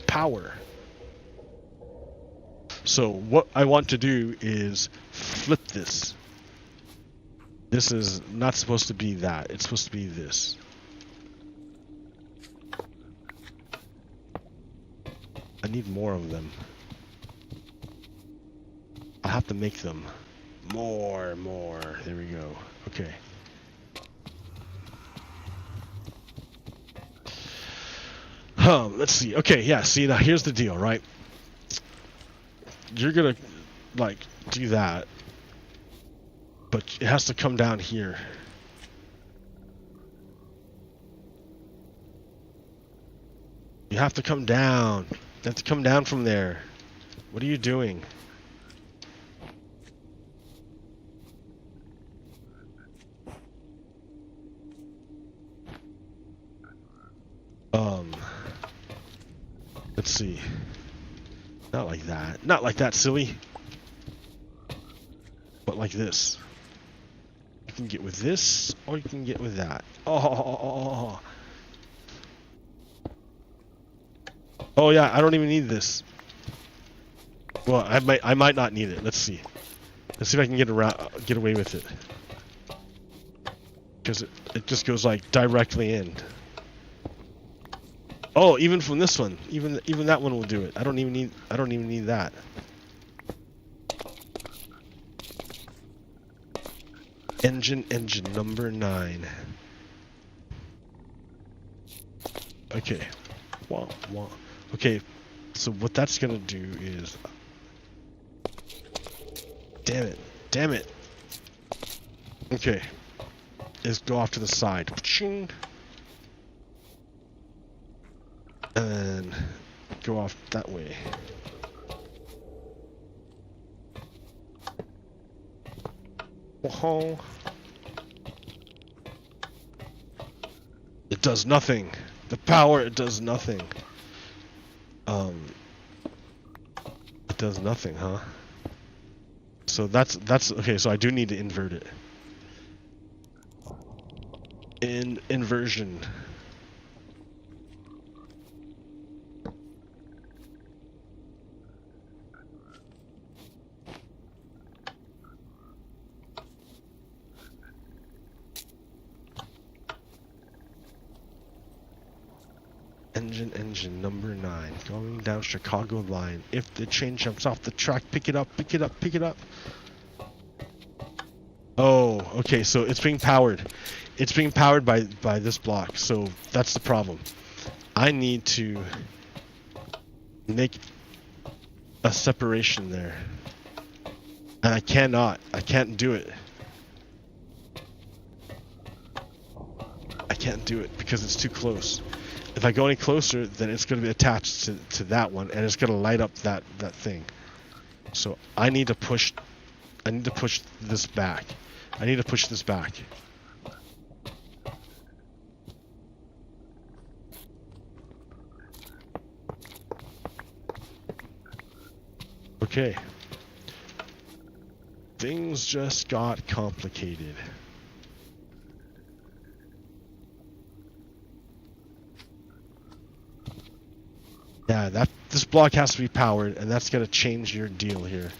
Power. So what I want to do is flip this. This is not supposed to be that. It's supposed to be this. I need more of them. I'll have to make them. More. There we go. Okay. Let's see. Okay, yeah, see, now here's the deal, right? You're gonna, like, do that. But it has to come down here. You have to come down. You have to come down from there. What are you doing? Not like that. Not like that, silly. But like this. You can get with this, or you can get with that. Oh. Oh yeah, I don't even need this. Well, I might not need it. Let's see. Let's see if I can get away with it. Because it just goes like directly in. Oh, even from this one, even that one will do it. I don't even need that. Engine number 9. Okay. Wah. Okay. So what that's gonna do is, damn it. Okay. Is go off to the side. And then go off that way. Whoa. It does nothing. The power, it does nothing. It does nothing, huh? So that's okay. So I do need to invert it. Inversion. Engine number 9, going down Chicago line. If the train jumps off the track, pick it up. Oh, okay, so it's being powered. It's being powered by this block, so that's the problem. I need to make a separation there. And I can't do it. I can't do it because it's too close. If I go any closer, then it's going to be attached to that one, and it's going to light up that thing. So I need to push this back. Okay. Things just got complicated. Yeah, this block has to be powered, and that's gonna change your deal here.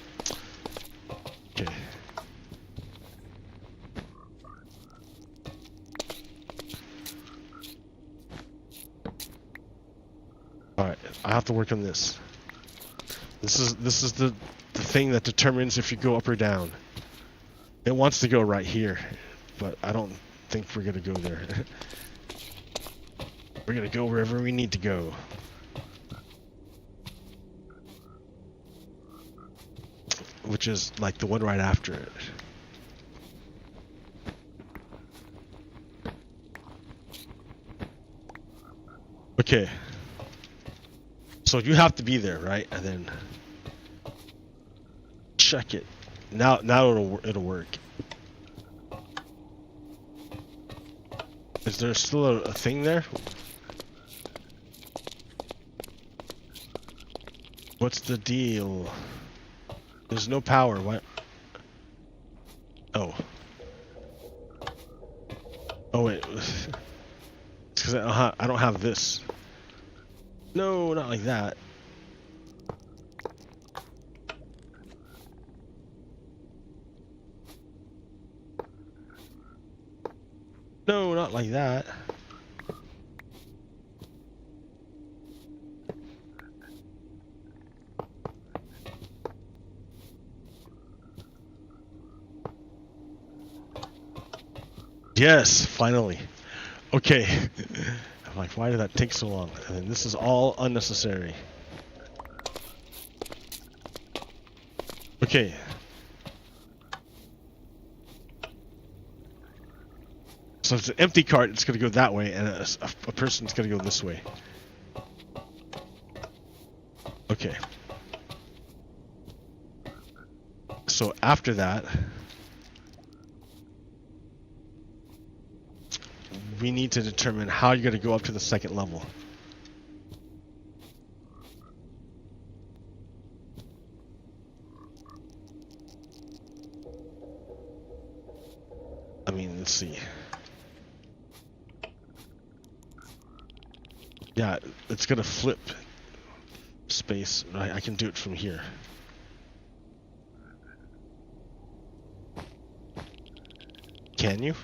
Okay. Alright, I have to work on this. This is the thing that determines if you go up or down. It wants to go right here, but I don't think we're gonna go there. We're gonna go wherever we need to go. Which is like the one right after it. Okay. So you have to be there, right? And then check it. Now it'll work. Is there still a thing there? What's the deal? There's no power. What? Oh. Oh wait. It's because I don't have this. No, not like that. No, not like that. Yes, finally. Okay. I'm like, why did that take so long? And then this is all unnecessary. Okay. So if it's an empty cart, it's going to go that way, and a person's going to go this way. Okay. So after that, we need to determine how you're going to go up to the second level. I mean, let's see. Yeah, it's gonna flip space. I can do it from here. Can you?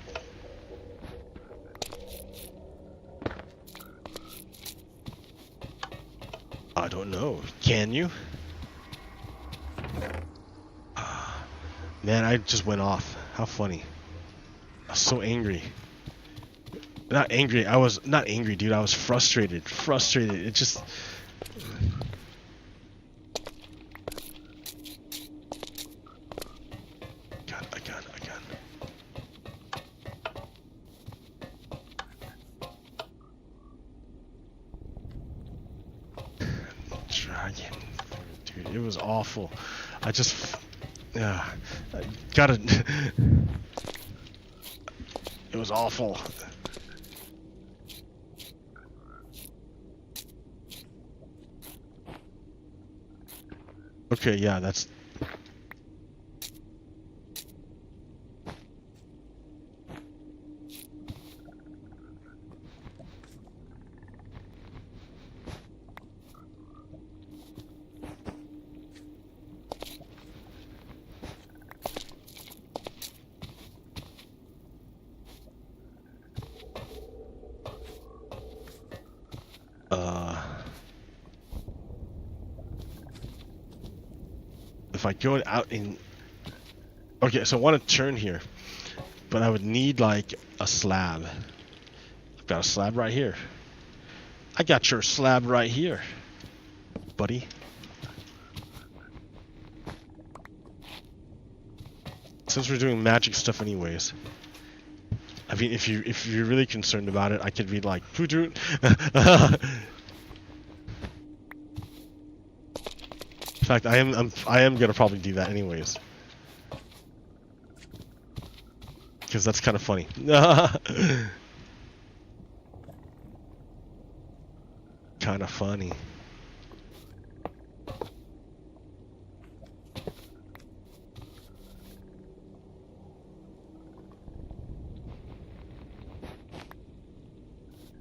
I don't know. Can you? Man, I just went off. How funny. I was so angry. Not angry. I was not angry, dude. I was frustrated. Frustrated. It just... Again. Dragon. Dude, it was awful. I just... I gotta... It was awful. Okay, yeah, that's... If I go out in... Okay, so I want to turn here, but I would need like a slab. I've got a slab right here. I got your slab right here, buddy. Since we're doing magic stuff anyways, I mean, if you're really concerned about it, I could be like, In fact, I am gonna probably do that anyways, because that's kind of funny. Kind of funny.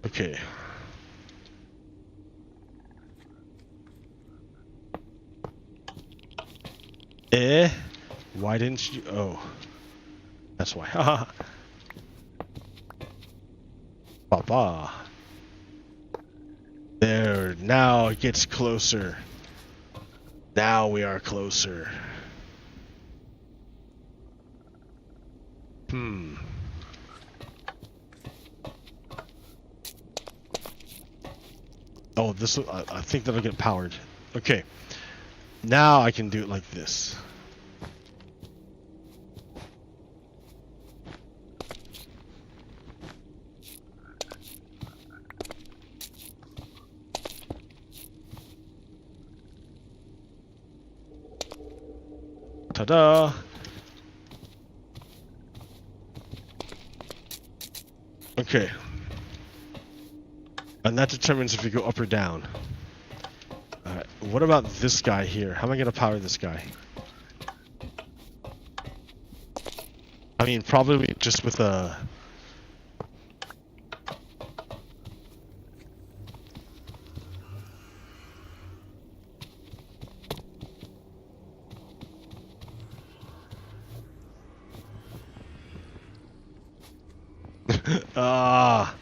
Okay. Why didn't you? Oh, that's why. Haha. Papa. There. Now it gets closer. Now we are closer. Oh, this. I think that'll get powered. Okay. Now I can do it like this. Ta-da! Okay. And that determines if you go up or down. Alright, what about this guy here? How am I gonna power this guy? I mean, probably just with a... Ah.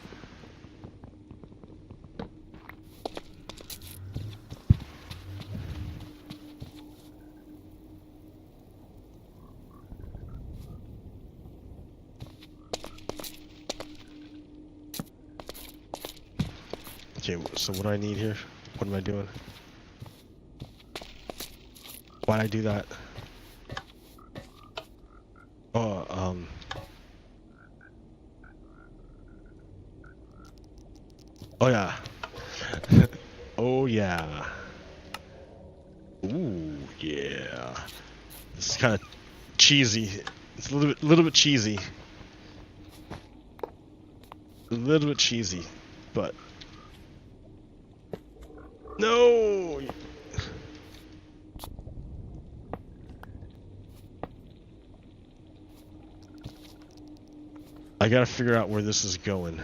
Okay, so what do I need here? What am I doing? Why'd I do that? Oh, Oh yeah. Oh yeah. Ooh yeah. This is kind of cheesy. It's a little bit cheesy. A little bit cheesy, but no. I gotta figure out where this is going.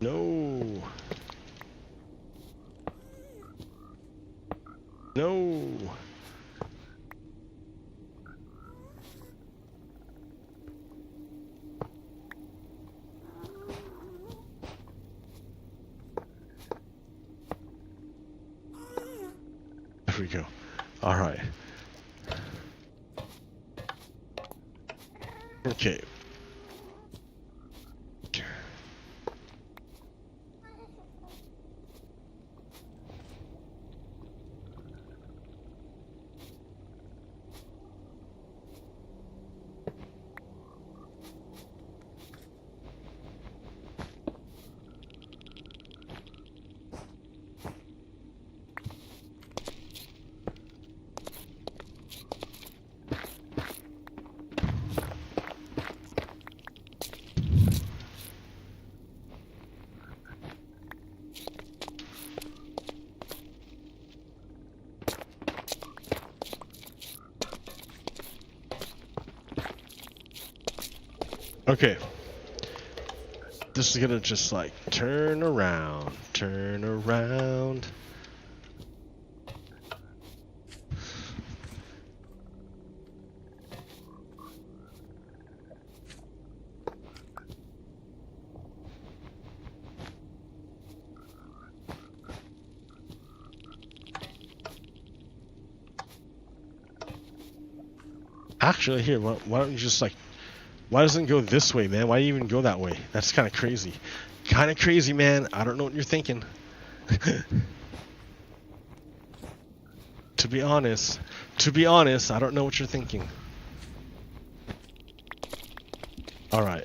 No. No. There we go. All right. Okay. Okay. This is gonna just like turn around, turn around. Actually, here, why don't you just like, why doesn't it go this way, man? Why do you even go that way? That's kind of crazy. Kind of crazy, man. I don't know what you're thinking. To be honest, I don't know what you're thinking. All right.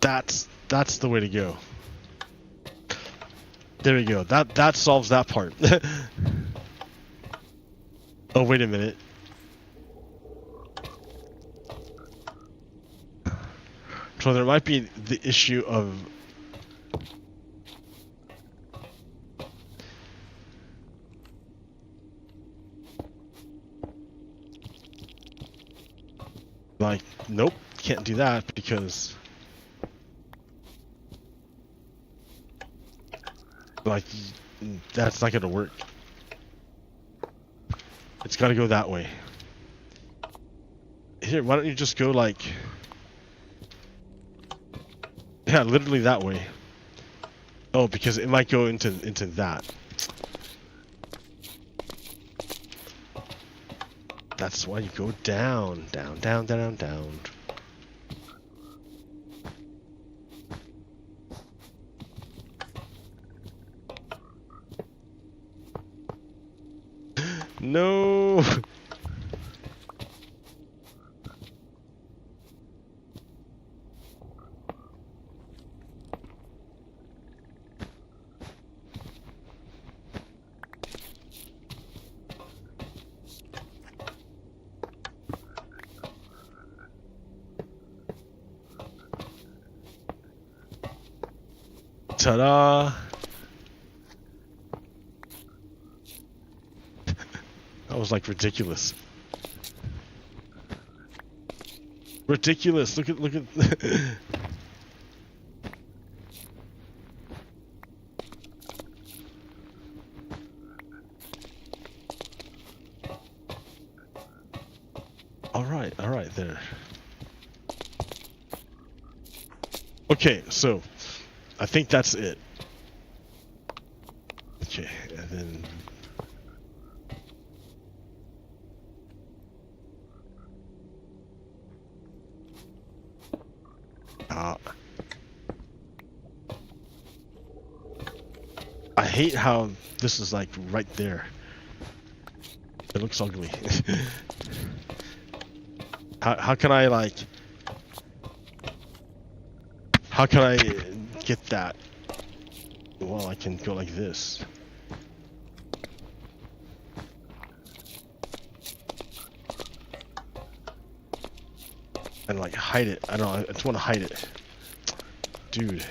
That's the way to go. There we go. That solves that part. Oh, wait a minute. So there might be the issue of like, nope, can't do that because like that's not gonna work. It's gotta go that way. Here, why don't you just go like, yeah, literally that way. Oh, because it might go into that. That's why you go down, down, down, down, down. No. Ta-da! That was like ridiculous. Ridiculous. Look at All right there. Okay, so I think that's it. Okay, and then I hate how this is like right there. It looks ugly. How can I like? How can I get that, well, I can go like this. And like hide it. I don't know, I just want to hide it. Dude.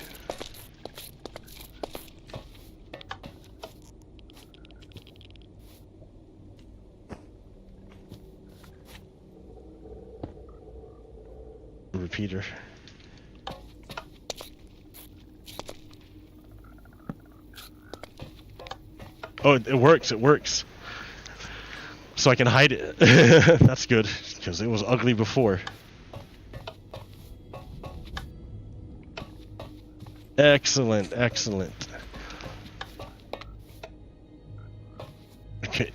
Repeater. Oh, it works, it works. So I can hide it. That's good, because it was ugly before. Excellent, excellent. Okay.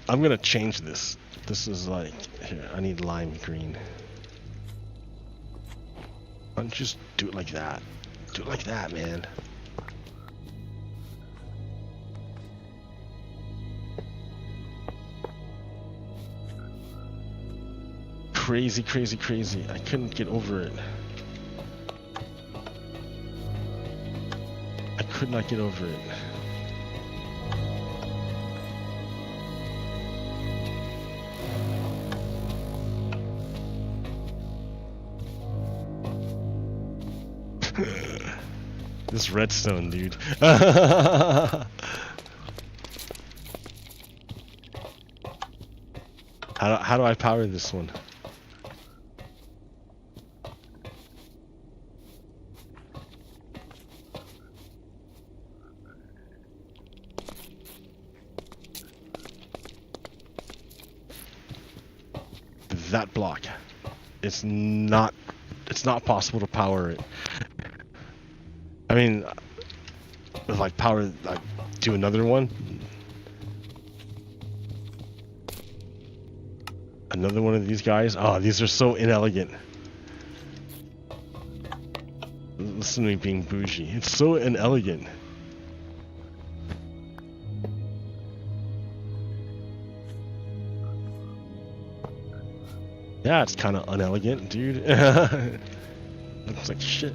I'm gonna change this. This is like, here, I need lime green. Why don't you just do it like that? Do it like that, man. Crazy, crazy, crazy. I couldn't get over it. I could not get over it. This redstone, dude. How do I power this one? That block. It's not possible to power it. I mean, like power, like do another one. Another one of these guys. Oh, these are so inelegant. Listen to me being bougie. It's so inelegant. Yeah, it's kind of unelegant, dude. Looks like shit.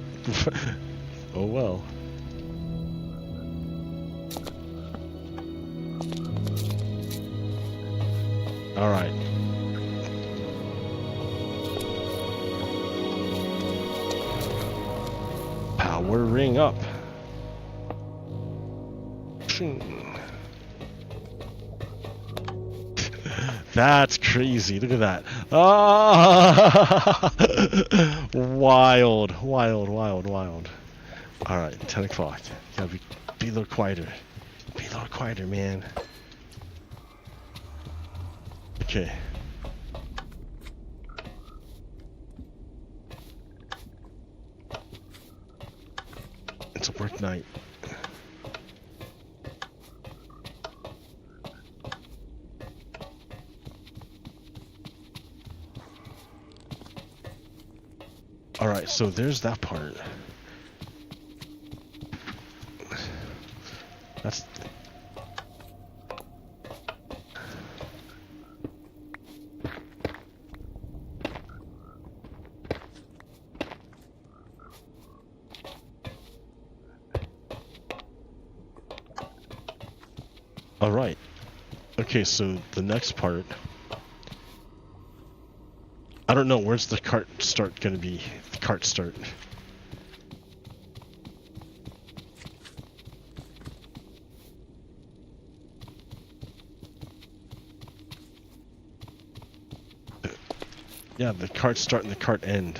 Oh well. All right. Powering up. That's crazy. Look at that. Ah! Wild, wild, wild, wild. All right, 10 o'clock. Gotta be a little quieter. Be a little quieter, man. Okay. It's a work night. Alright, so there's that part. That's... Alright. Okay, so the next part... I don't know, where's the cart start gonna be? The cart start. Yeah, the cart start and the cart end.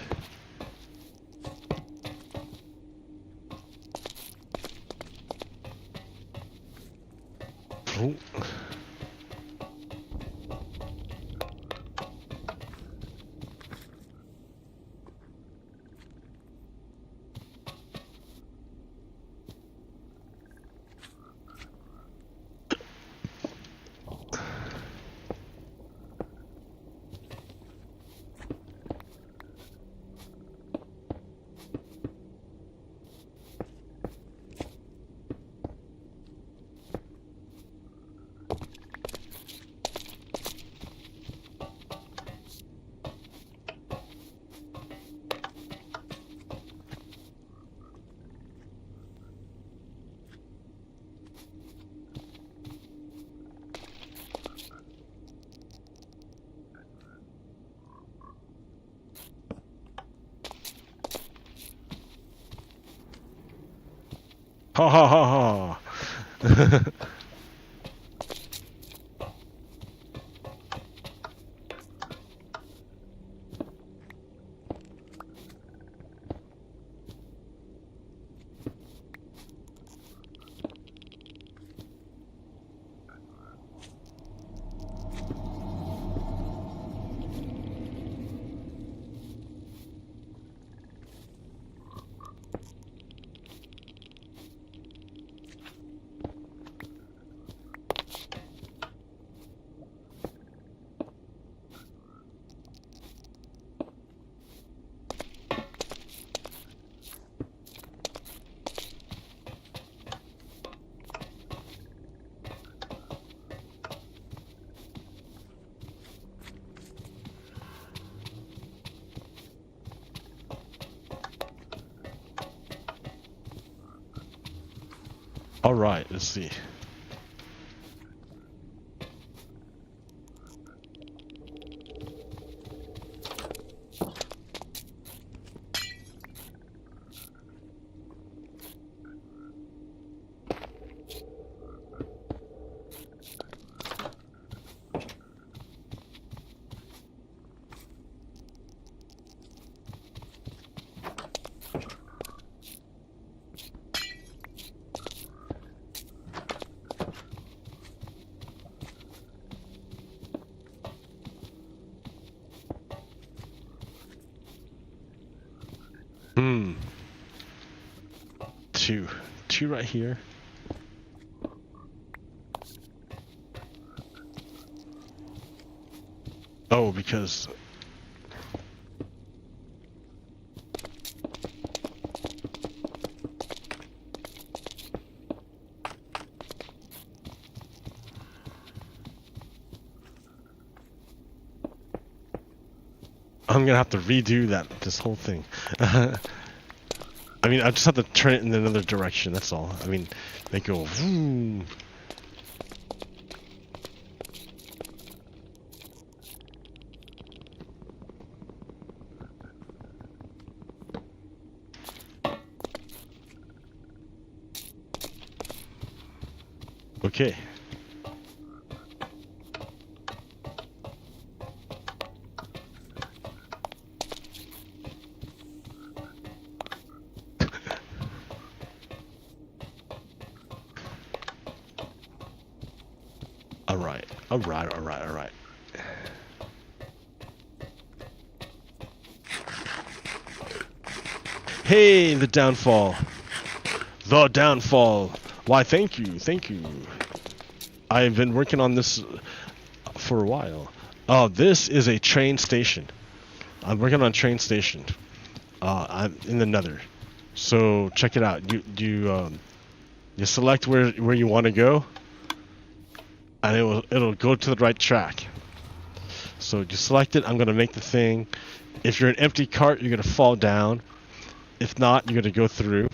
Oh. Ha ha ha ha. All right, let's see. Two right here. Oh, because I'm gonna have to redo this whole thing. I mean, I just have to turn it in another direction, that's all. I mean, they go vroom. Okay. Alright. Hey, the downfall. The downfall. Why, thank you. I've been working on this for a while. Oh, this is a train station. I'm working on a train station. I'm in the Nether. So check it out. You select where you want to go, and it'll go to the right track. So you select it. I'm gonna make the thing. If you're an empty cart, you're gonna fall down. If not, you're gonna go through.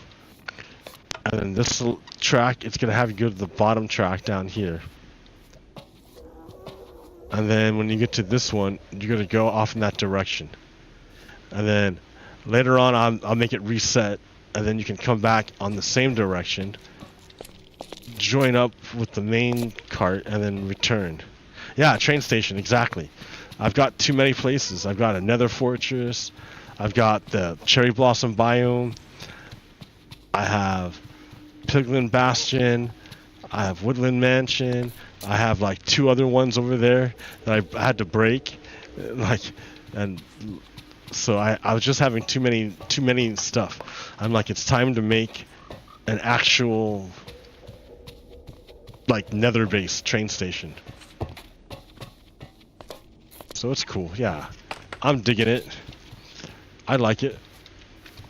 And then this track, it's gonna have you go to the bottom track down here. And then when you get to this one, you're gonna go off in that direction. And then later on, I'll make it reset, and then you can come back on the same direction, join up with the main cart, and then return. Yeah, train station, exactly. I've got too many places. I've got a Nether Fortress. I've got the Cherry Blossom Biome. I have Piglin Bastion. I have Woodland Mansion. I have like 2 other ones over there that I had to break. And so I was just having too many stuff. I'm like, it's time to make an actual like Nether-based train station. So it's cool, yeah. I'm digging it. I like it.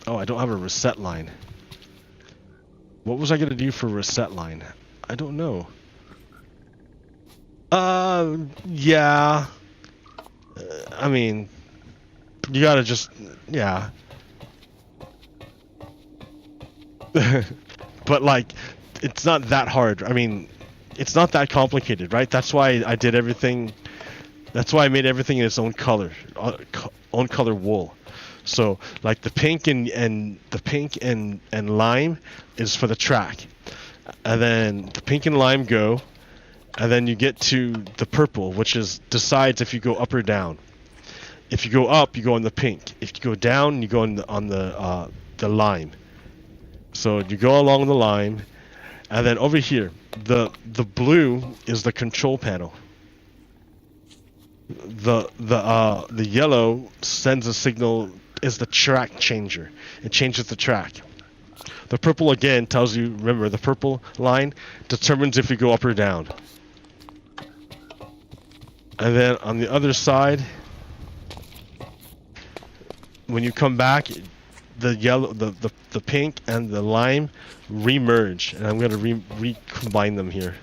Oh, I don't have a reset line. What was I gonna do for reset line? I don't know. Yeah. I mean, you gotta just, yeah. But like, it's not that hard. I mean, it's not that complicated, right? That's why I did everything. That's why I made everything in its own color wool. So like the pink and lime is for the track, and then the pink and lime go, and then you get to the purple, which is decides if you go up or down. If you go up, you go on the pink. If you go down, you go on the lime. So you go along the lime, and then over here, the blue is the control panel. The yellow sends a signal, is the track changer. It changes the track. The purple again tells you, remember, the purple line determines if you go up or down. And then on the other side, when you come back, the yellow, the pink and the lime re-merge, and I'm going to recombine them here.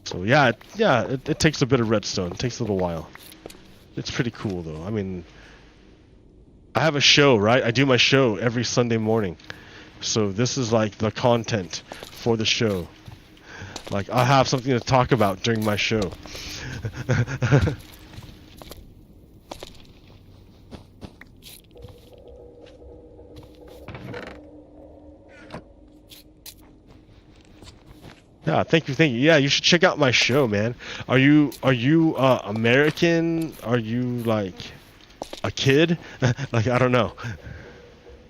So yeah, it takes a bit of redstone. It takes a little while. It's pretty cool though. I mean, I have a show, right? I do my show every Sunday morning. So this is like the content for the show. Like, I have something to talk about during my show. Yeah, thank you. Yeah, you should check out my show, man. Are you American? Are you like a kid? Like, I don't know.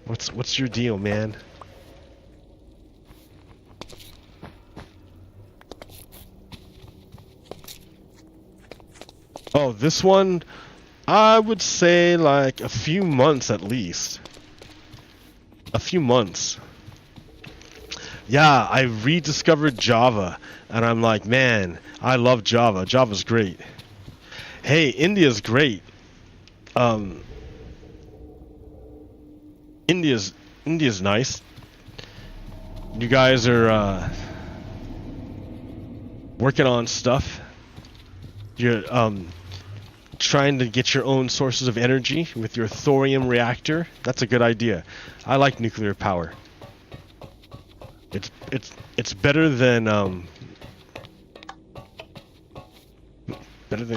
What's your deal, man? Oh, this one, I would say like a few months at least. A few months. Yeah, I rediscovered Java, and I'm like, man, I love Java. Java's great. Hey, India's great. India's nice. You guys are working on stuff. You're trying to get your own sources of energy with your thorium reactor. That's a good idea. I like nuclear power. It's better than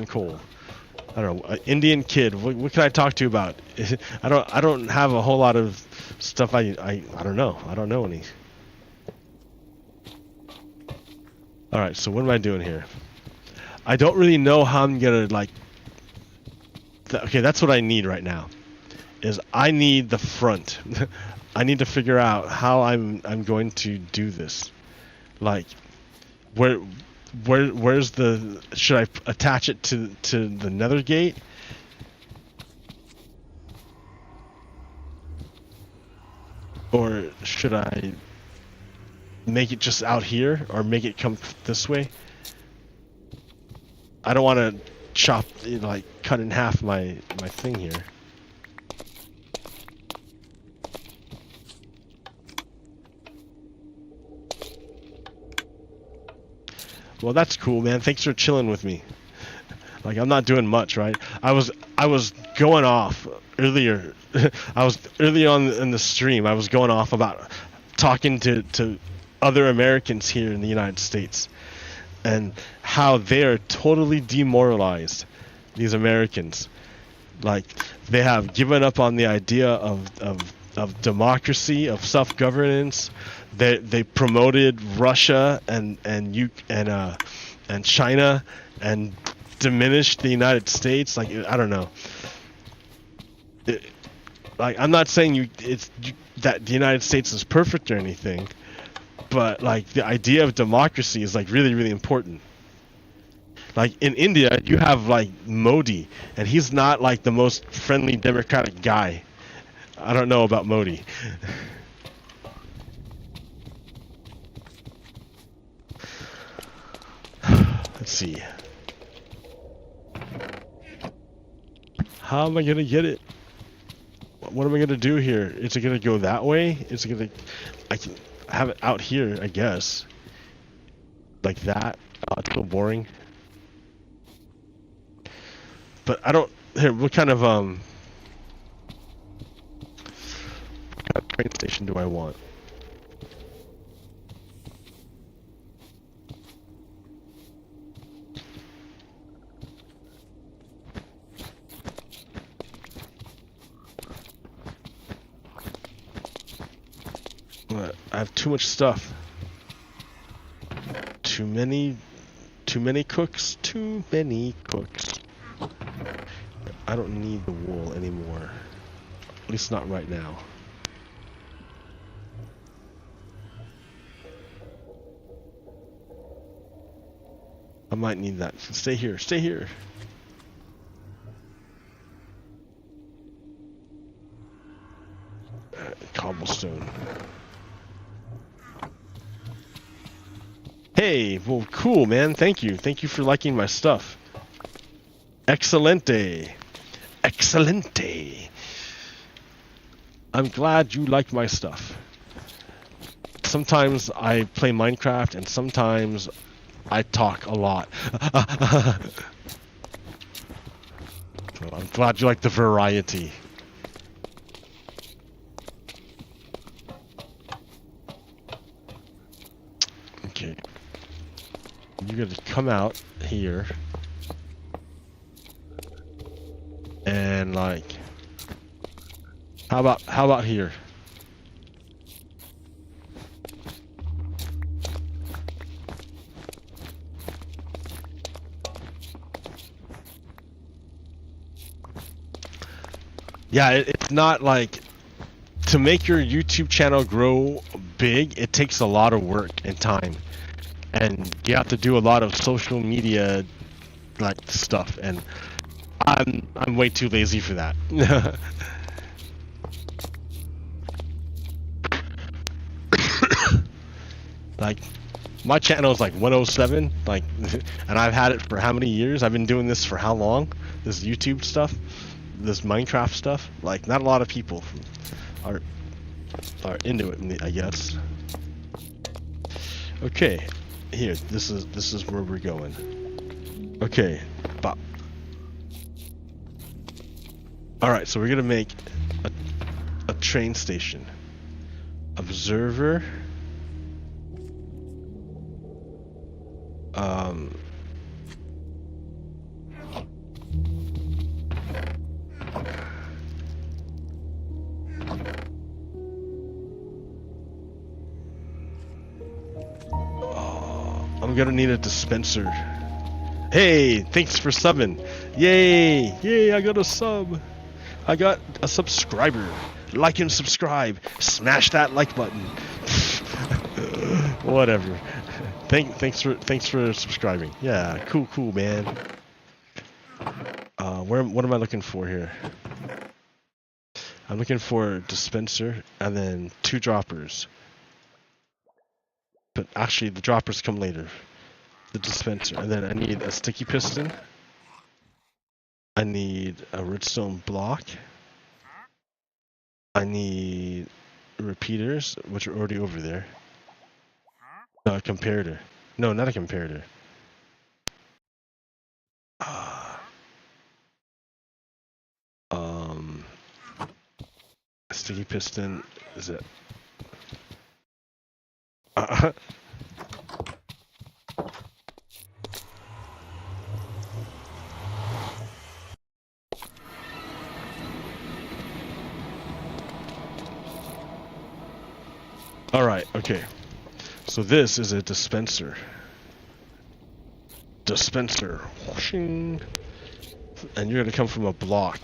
coal. I don't know. Indian kid. What can I talk to you about? I don't have a whole lot of stuff. I don't know. I don't know any. All right. So what am I doing here? I don't really know how I'm gonna like. Okay, that's what I need right now. Is I need the front. I need to figure out how I'm going to do this. Like, where's the, should I attach it to the nether gate? Or should I make it just out here, or make it come this way? I don't want to chop, like cut in half my thing here. Well, that's cool, man. Thanks for chilling with me. Like, I'm not doing much, right? I was going off earlier. I was early on in the stream. I was going off about talking to other Americans here in the United States, and how they are totally demoralized. These Americans, like, they have given up on the idea of democracy, of self-governance. They promoted Russia and China, and diminished the United States. Like, I don't know. Like, I'm not saying that the United States is perfect or anything, but like, the idea of democracy is like really, really important. Like, in India, you have like Modi, and he's not like the most friendly democratic guy. I don't know about Modi. Let's see. How am I gonna get it? What am I gonna do here? Is it gonna go that way? Is it gonna? I can have it out here, I guess. Like that. Oh, it's so boring. But I don't. Here, what kind of train station do I want? have too much stuff. Too many cooks. Too many cooks. I don't need the wool anymore. At least not right now. I might need that. Stay here. Stay here. Cobblestone. Hey, well, cool, man. Thank you. Thank you for liking my stuff. Excelente. Excelente. I'm glad you like my stuff. Sometimes I play Minecraft and sometimes I talk a lot. So I'm glad you like the variety. Okay. You're gonna come out here. And like, how about here? Yeah, it's not like, to make your YouTube channel grow big, it takes a lot of work and time. And you have to do a lot of social media like stuff, and I'm way too lazy for that. Like, my channel is like 107, like, and I've had it for how many years? I've been doing this for how long? This YouTube stuff, this Minecraft stuff. Like, not a lot of people are into it, I guess. Okay, here. This is where we're going. Okay, bop. All right, so we're gonna make a train station. Observer. I'm gonna need a dispenser. Hey, thanks for subbing. Yay! Yay, I got a sub. I got a subscriber. Like and subscribe. Smash that like button. Whatever. Thanks for subscribing. Yeah, cool, man. What am I looking for here? I'm looking for a dispenser and then 2 droppers. But actually, the droppers come later. The dispenser, and then I need a sticky piston. I need a redstone block. I need repeaters, which are already over there. No, a comparator. No, not a comparator. A sticky piston is it? Alright, okay. So this is a dispenser. Dispenser. Whooshing. And you're gonna come from a block.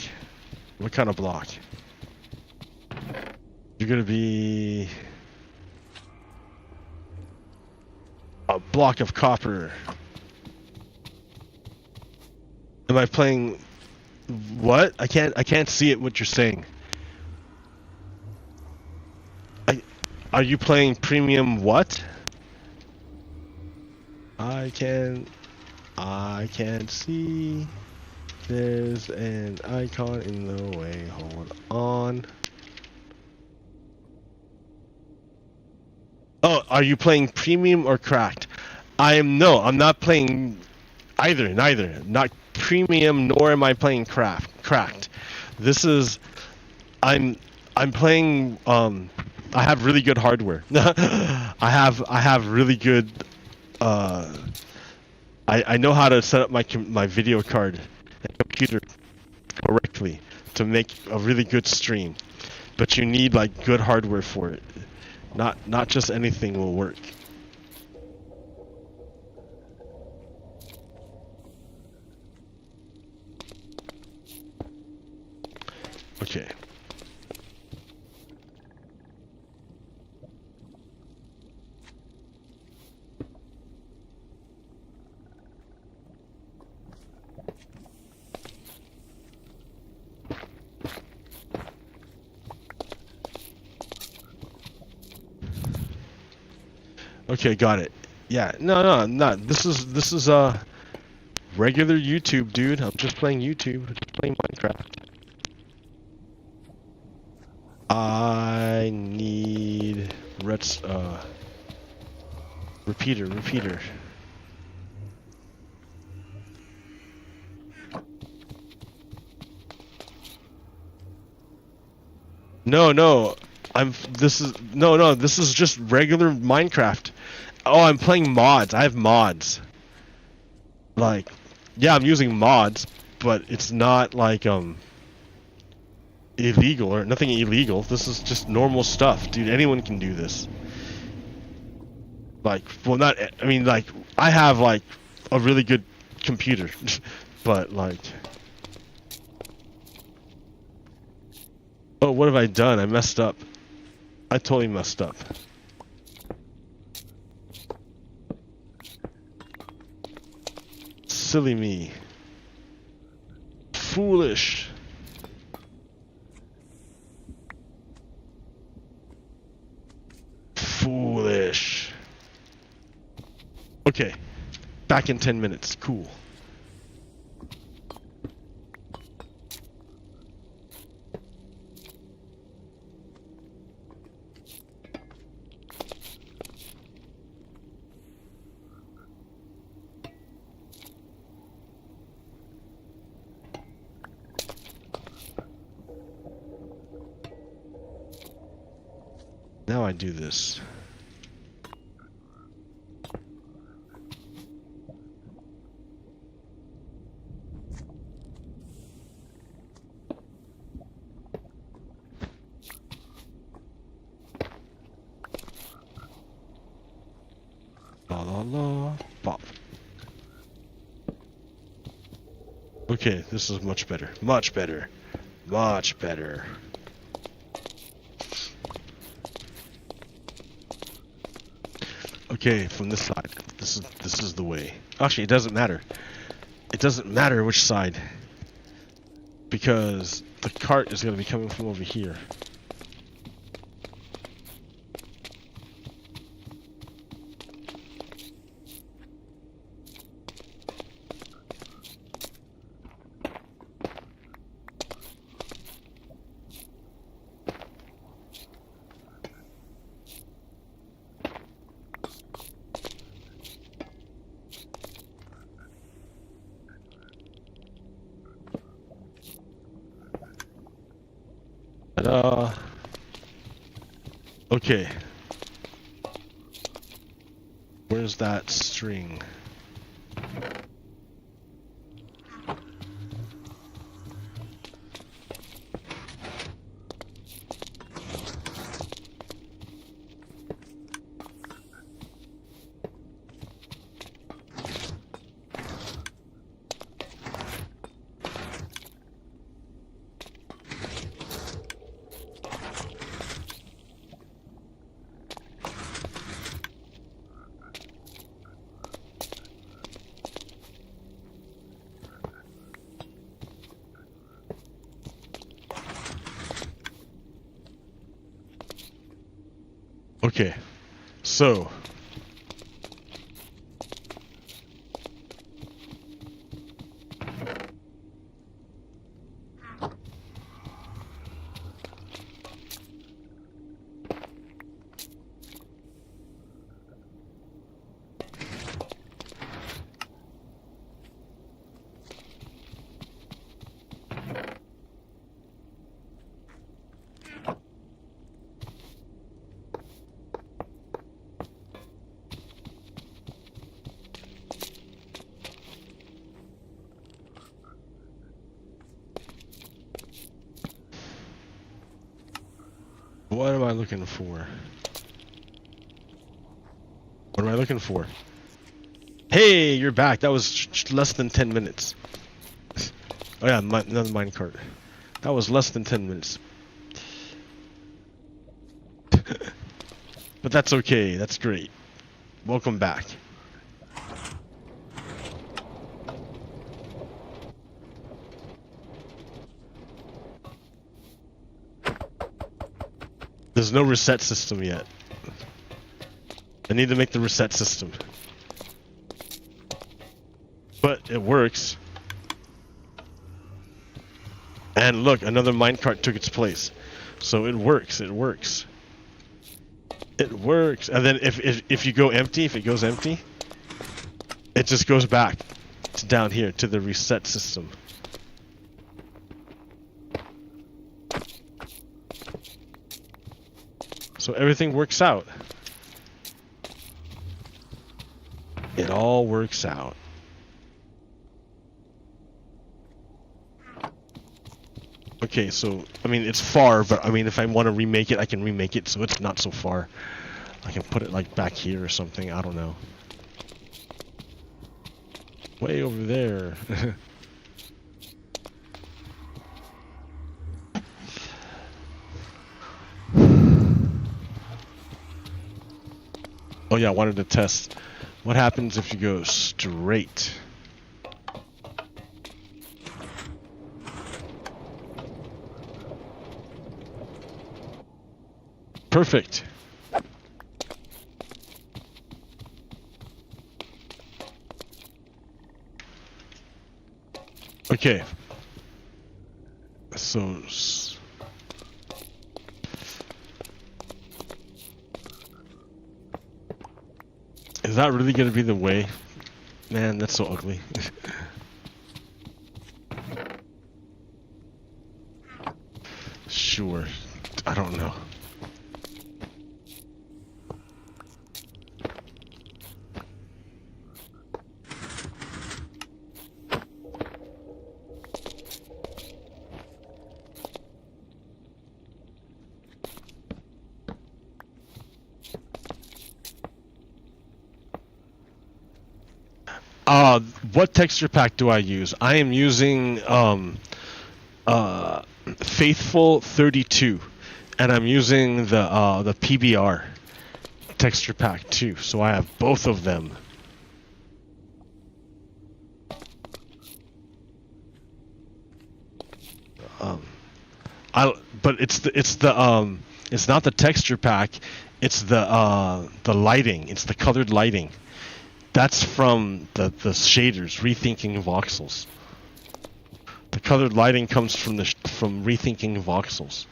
What kind of block? You're gonna be a block of copper. Am I playing what? I can't see it what you're saying. Are you playing premium what? I can't see. There's an icon in the way. Hold on. Oh, are you playing premium or cracked? I'm not playing either, neither. Not premium nor am I playing cracked. This is I'm playing I have really good hardware. I have really good I know how to set up my video card and computer correctly to make a really good stream. But you need like good hardware for it. Not just anything will work. Okay. Okay, got it. Yeah, no. This is regular YouTube, dude. I'm just playing YouTube. I'm just playing Minecraft. I need repeater. No. This is just regular Minecraft. Oh, I'm playing mods. I have mods. Like, yeah, I'm using mods, but it's not like illegal or nothing illegal. This is just normal stuff, dude. Anyone can do this. Like, well, not. I mean, like, I have like a really good computer, but like, oh, what have I done? I messed up. I totally messed up. Silly me. Foolish. Foolish. Okay. Back in 10 minutes. Cool. Now I do this. La pop. Okay, this is much better. Much better. Much better. Okay, from this side. This is the way. Actually, it doesn't matter. It doesn't matter which side, because the cart is going to be coming from over here. Okay. Where's that string? Okay, so what am I looking for? I looking for? Hey, you're back. That was less than 10 minutes. Oh yeah, another minecart. That was less than 10 minutes. But that's okay. That's great. Welcome back. There's no reset system yet. I need to make the reset system. But it works. And look, another minecart took its place. So it works, it works. It works. And then if you go empty, if it goes empty, it just goes back to down here to the reset system. So everything works out. It all works out. Okay, so, I mean, it's far, but, I mean, if I want to remake it, I can remake it so it's not so far. I can put it, like, back here or something, I don't know. Way over there. Oh yeah, I wanted to test. What happens if you go straight? Perfect. Okay. So... is that really going to be the way? Man, that's so ugly. Sure. I don't know. What texture pack do I use? I am using Faithful 32, and I'm using the PBR texture pack too. So I have both of them. But it's not the texture pack. It's the lighting. It's the colored lighting. That's from the shaders, Rethinking Voxels. The colored lighting comes from Rethinking Voxels.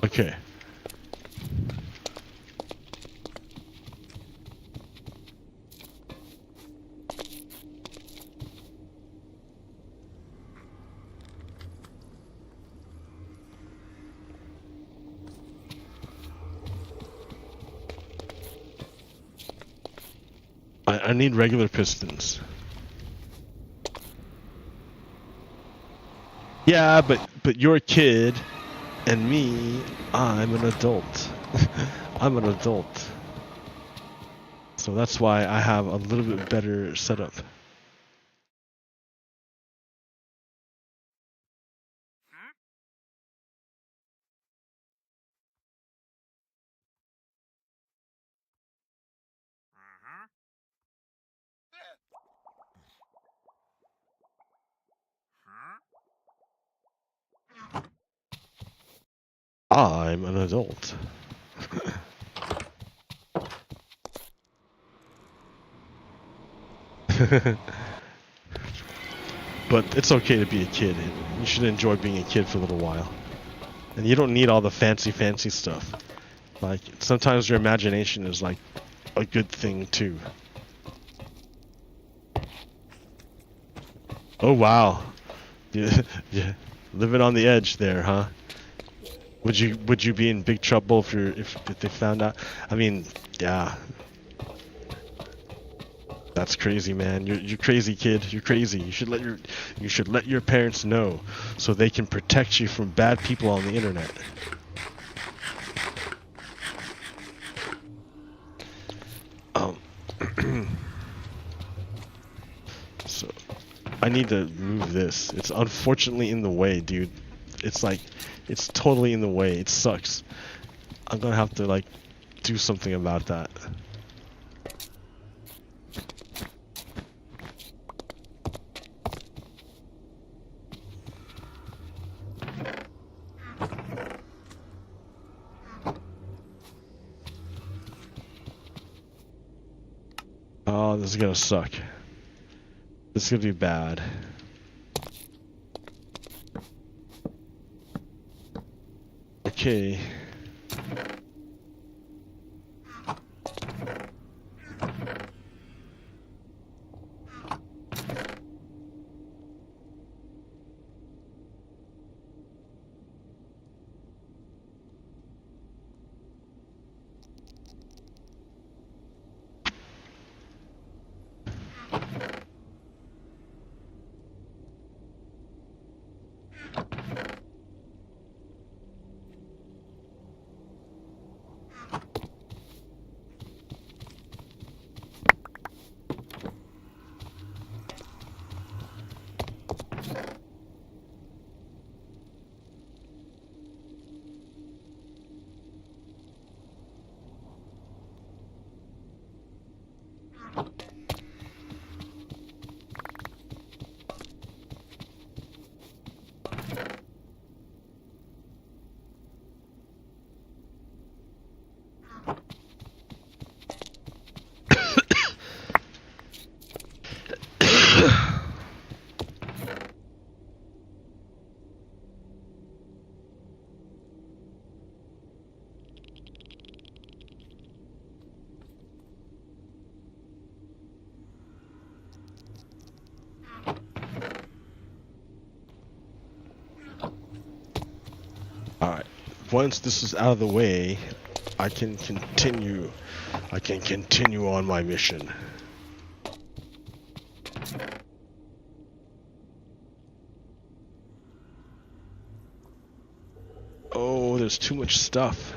Okay. I need regular pistons. Yeah, but you're a kid, and me, I'm an adult. I'm an adult. So that's why I have a little bit better setup. I'm an adult. But it's okay to be a kid. You should enjoy being a kid for a little while. And you don't need all the fancy stuff. Like, sometimes your imagination is like a good thing too. Oh wow. Yeah, living on the edge there, huh? Would you be in big trouble if they found out? I mean, yeah. That's crazy, man. You're crazy, kid. You're crazy. You should let your parents know so they can protect you from bad people on the internet. So I need to move this. It's unfortunately in the way, dude. It's like it's totally in the way. It sucks. I'm gonna have to like do something about that. Oh, this is gonna suck. This is gonna be bad. Okay. Alright, once this is out of the way, I can continue on my mission. Oh, there's too much stuff.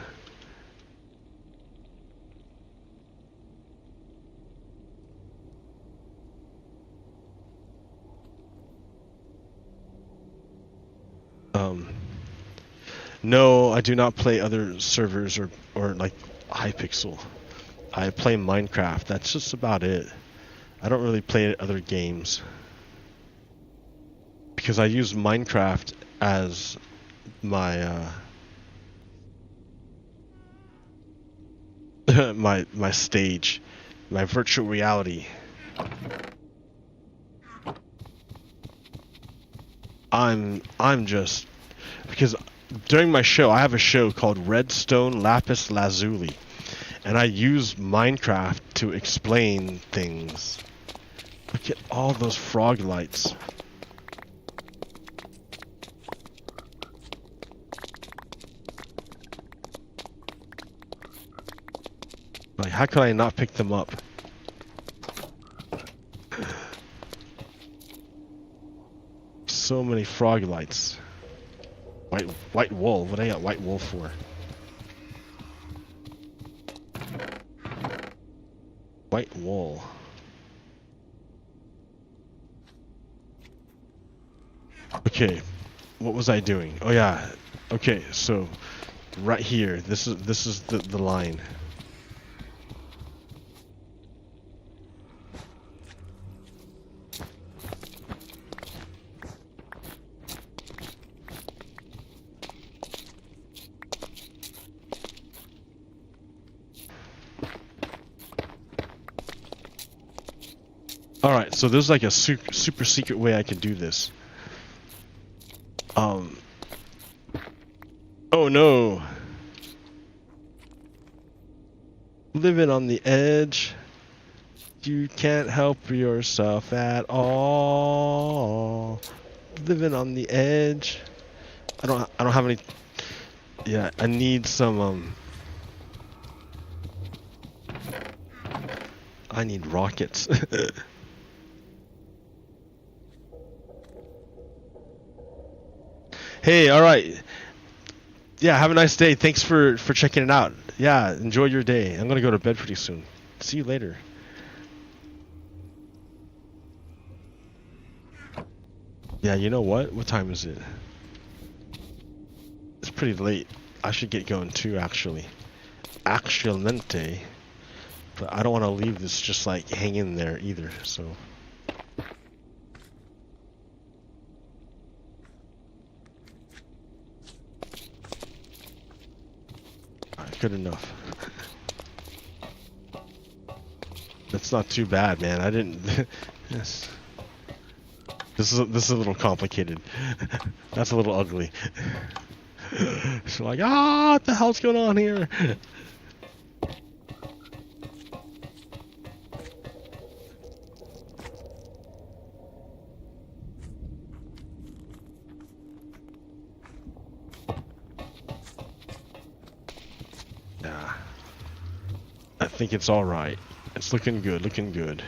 No, I do not play other servers or like Hypixel. I play Minecraft. That's just about it. I don't really play other games because I use Minecraft as my my stage, my virtual reality. I'm just because during my show I have a show called Redstone Lapis Lazuli, and I use Minecraft to explain things. Look at all those frog lights. Like, how could I not pick them up? So many frog lights. White wool. What do I got white wool for? White wool. Okay, what was I doing? Oh yeah. Okay, so right here. This is the line. Alright, so there's like a super secret way I can do this. Oh no! Living on the edge. You can't help yourself at all. Living on the edge. I don't have any Yeah, I need some, I need rockets. Hey, alright. Yeah, have a nice day. Thanks for checking it out. Yeah, enjoy your day. I'm gonna go to bed pretty soon. See you later. Yeah, you know what? What time is it? It's pretty late. I should get going too, actually. Actualmente. But I don't want to leave this just like hanging there either, so. Alright, good enough. That's not too bad, man. I didn't. Yes. This is a little complicated. That's a little ugly. So like, what the hell's going on here? Yeah. I think it's all right. It's looking good, looking good.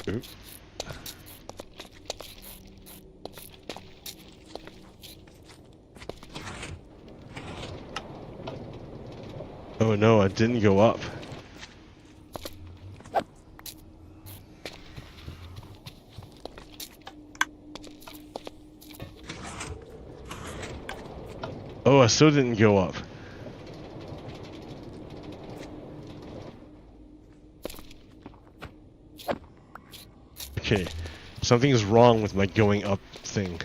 Oop. Oh no, it didn't go up. Oh, I still didn't go up. Okay, something is wrong with my going up thing.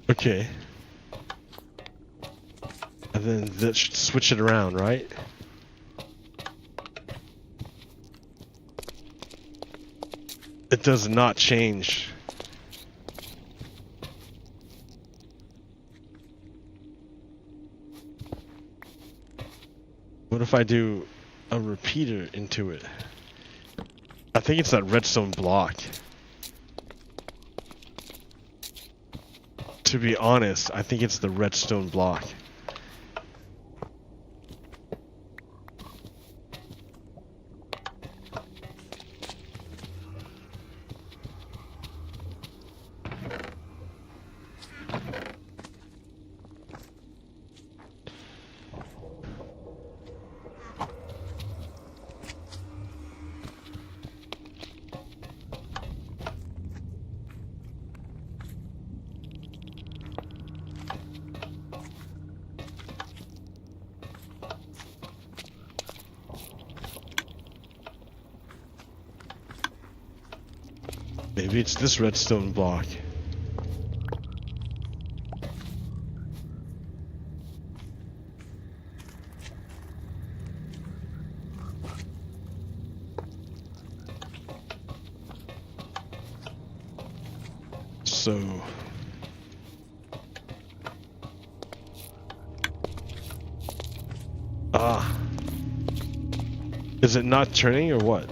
Okay. And then that should switch it around, right? It does not change. What if I do a repeater into it? I think it's that redstone block. To be honest, I think it's the redstone block. Maybe it's this redstone block. So... Is it not turning or what?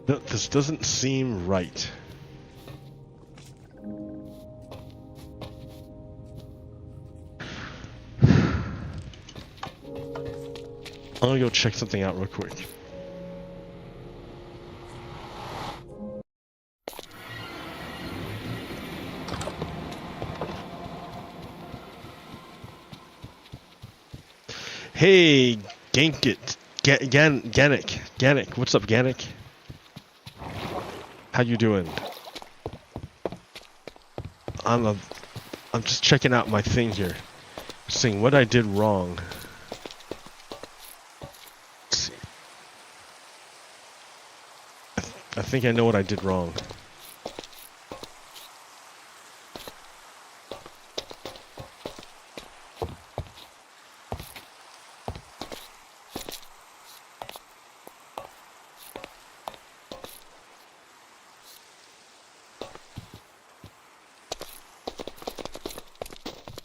No, this doesn't seem right. I'm gonna go check something out real quick. Hey, Gankit, Ganik, what's up, Ganik? How you doing? I'm just checking out my thing here, seeing what I did wrong. Let's see. I think I know what I did wrong.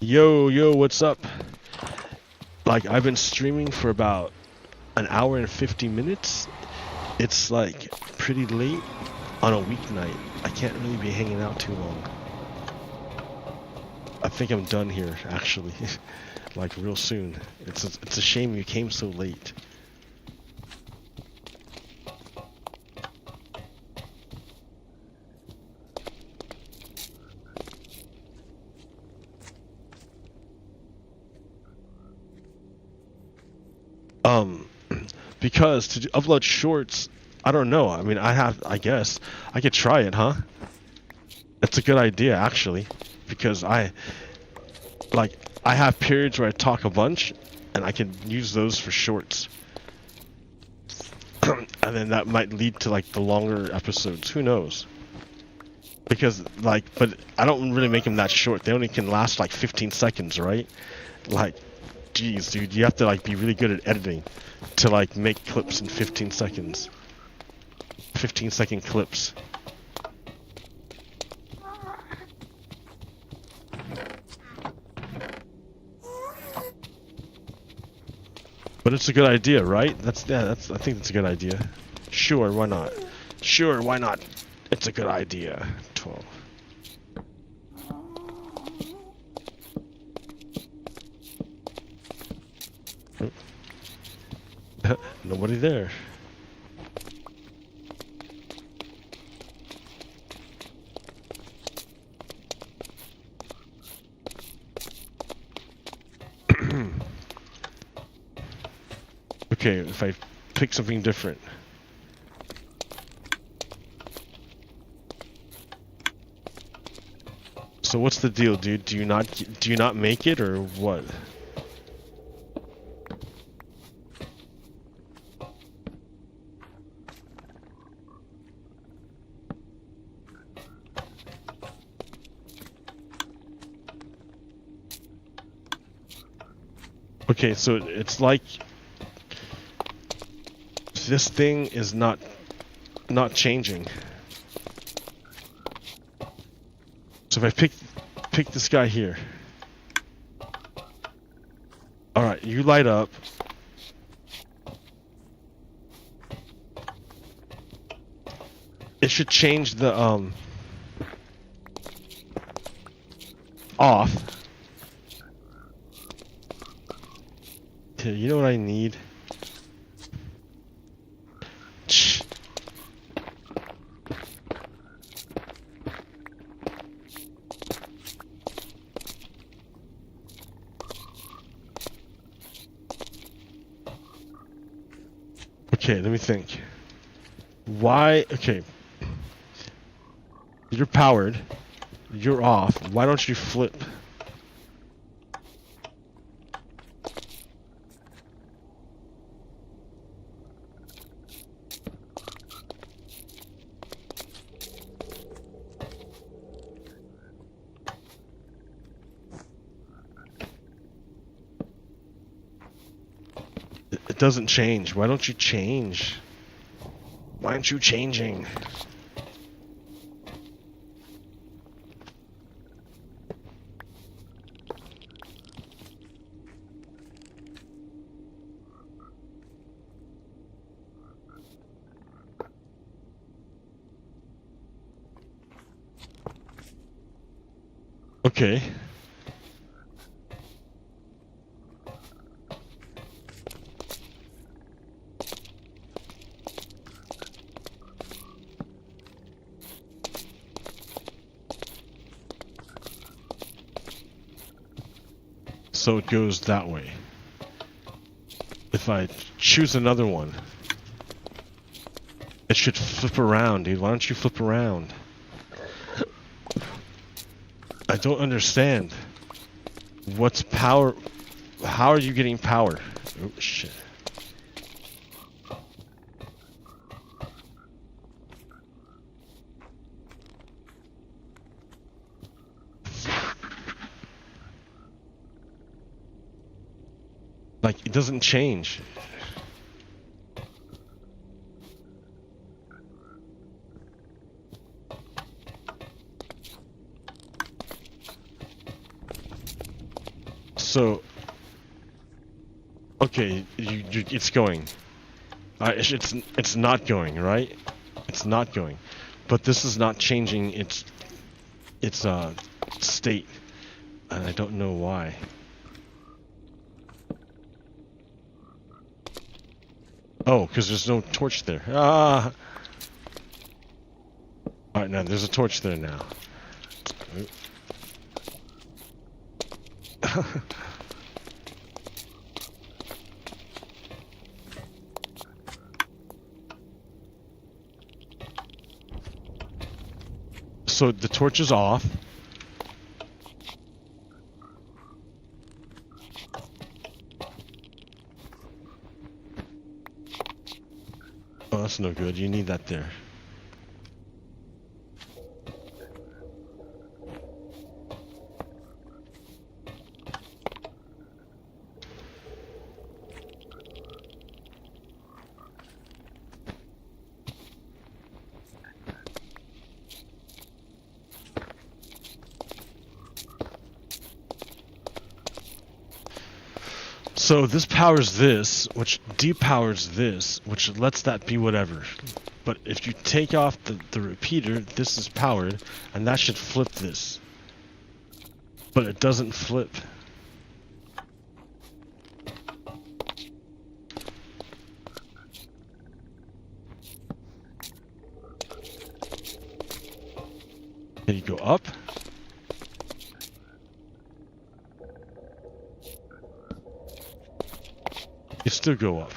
Yo, what's up? Like, I've been streaming for about an hour and 50 minutes. It's like pretty late on a weeknight. I can't really be hanging out too long. I think I'm done here, actually. Like, real soon. It's a shame you came so late. Because to upload shorts, I don't know. I mean, I guess I could try it, huh? That's a good idea, actually, because I have periods where I talk a bunch, and I can use those for shorts. And then that might lead to like the longer episodes. Who knows? Because like, but I don't really make them that short. They only can last like 15 seconds, right? Like, geez, dude, you have to like be really good at editing to like make clips in 15 seconds. 15-second clips. But it's a good idea, right? I think that's a good idea. Sure, why not? Sure, why not? It's a good idea. 12. Nobody there. Okay, if I pick something different. So what's the deal, dude? Do you not make it or what? Okay, so it's like this thing is not changing. So if I pick this guy here. All right, you light up. It should change the off. Okay, you know what I need? Okay, let me think. Why? Okay. You're powered. You're off. Why don't you flip? It doesn't change. Why don't you change? Why aren't you changing? Okay. So it goes that way. If I choose another one, it should flip around, dude. Why don't you flip around? I don't understand. What's power? How are you getting power? Oh, shit. Like, it doesn't change. So, okay, it's going. It's not going, right? It's not going, but this is not changing its state, and I don't know why. Oh, because there's no torch there. Ah. All right, now there's a torch there now. So the torch is off. Oh, that's no good. You need that there. So this powers this, which depowers this, which lets that be whatever. But if you take off the repeater, this is powered, and that should flip this. But it doesn't flip. Can you go up? You still go up.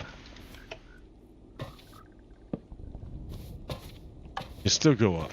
You still go up.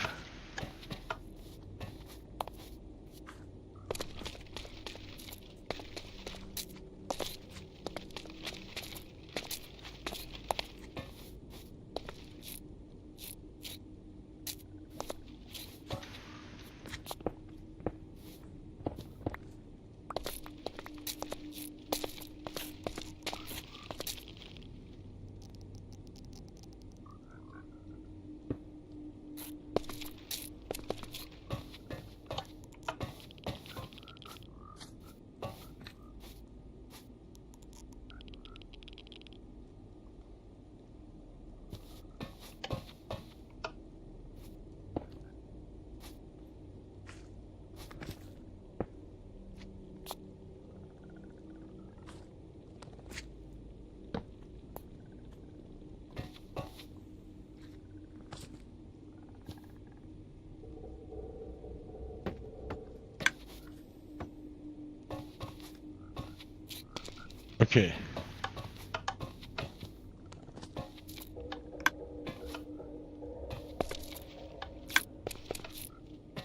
Okay.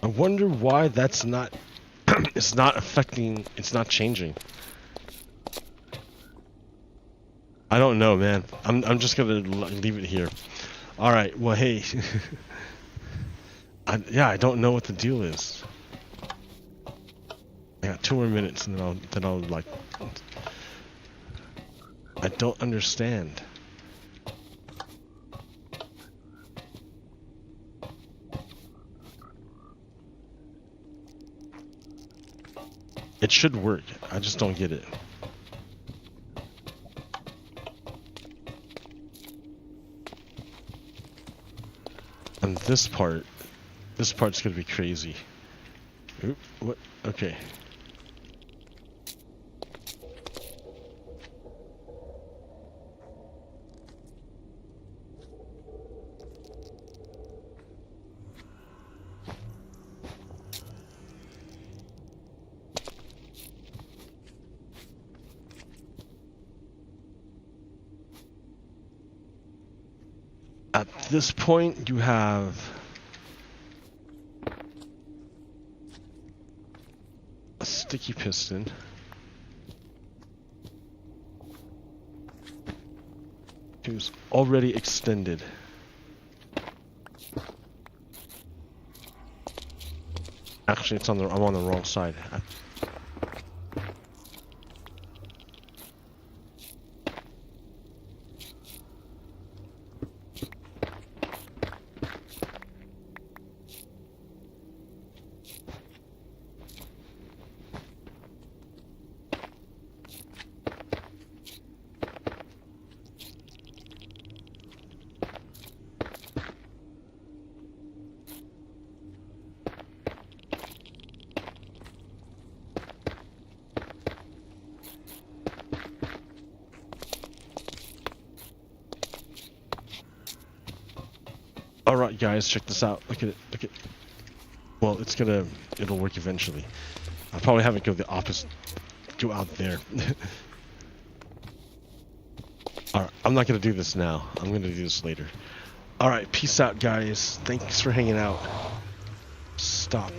I wonder why that's not it's not affecting, it's not changing. I don't know, man. I'm just gonna leave it here. All right. Well, hey. Yeah, I don't know what the deal is. I got 2 more minutes, and then I'll like. I don't understand. It should work. I just don't get it. And this part's gonna be crazy. Oop, what? Okay. At this point, you have a sticky piston. Who's already extended. Actually, I'm on the wrong side. Alright guys, check this out. Look at it, look at it. Well, it'll work eventually. I'll probably have it go the opposite, go out there. Alright, I'm not gonna do this now. I'm gonna do this later. Alright, peace out guys. Thanks for hanging out. Stop.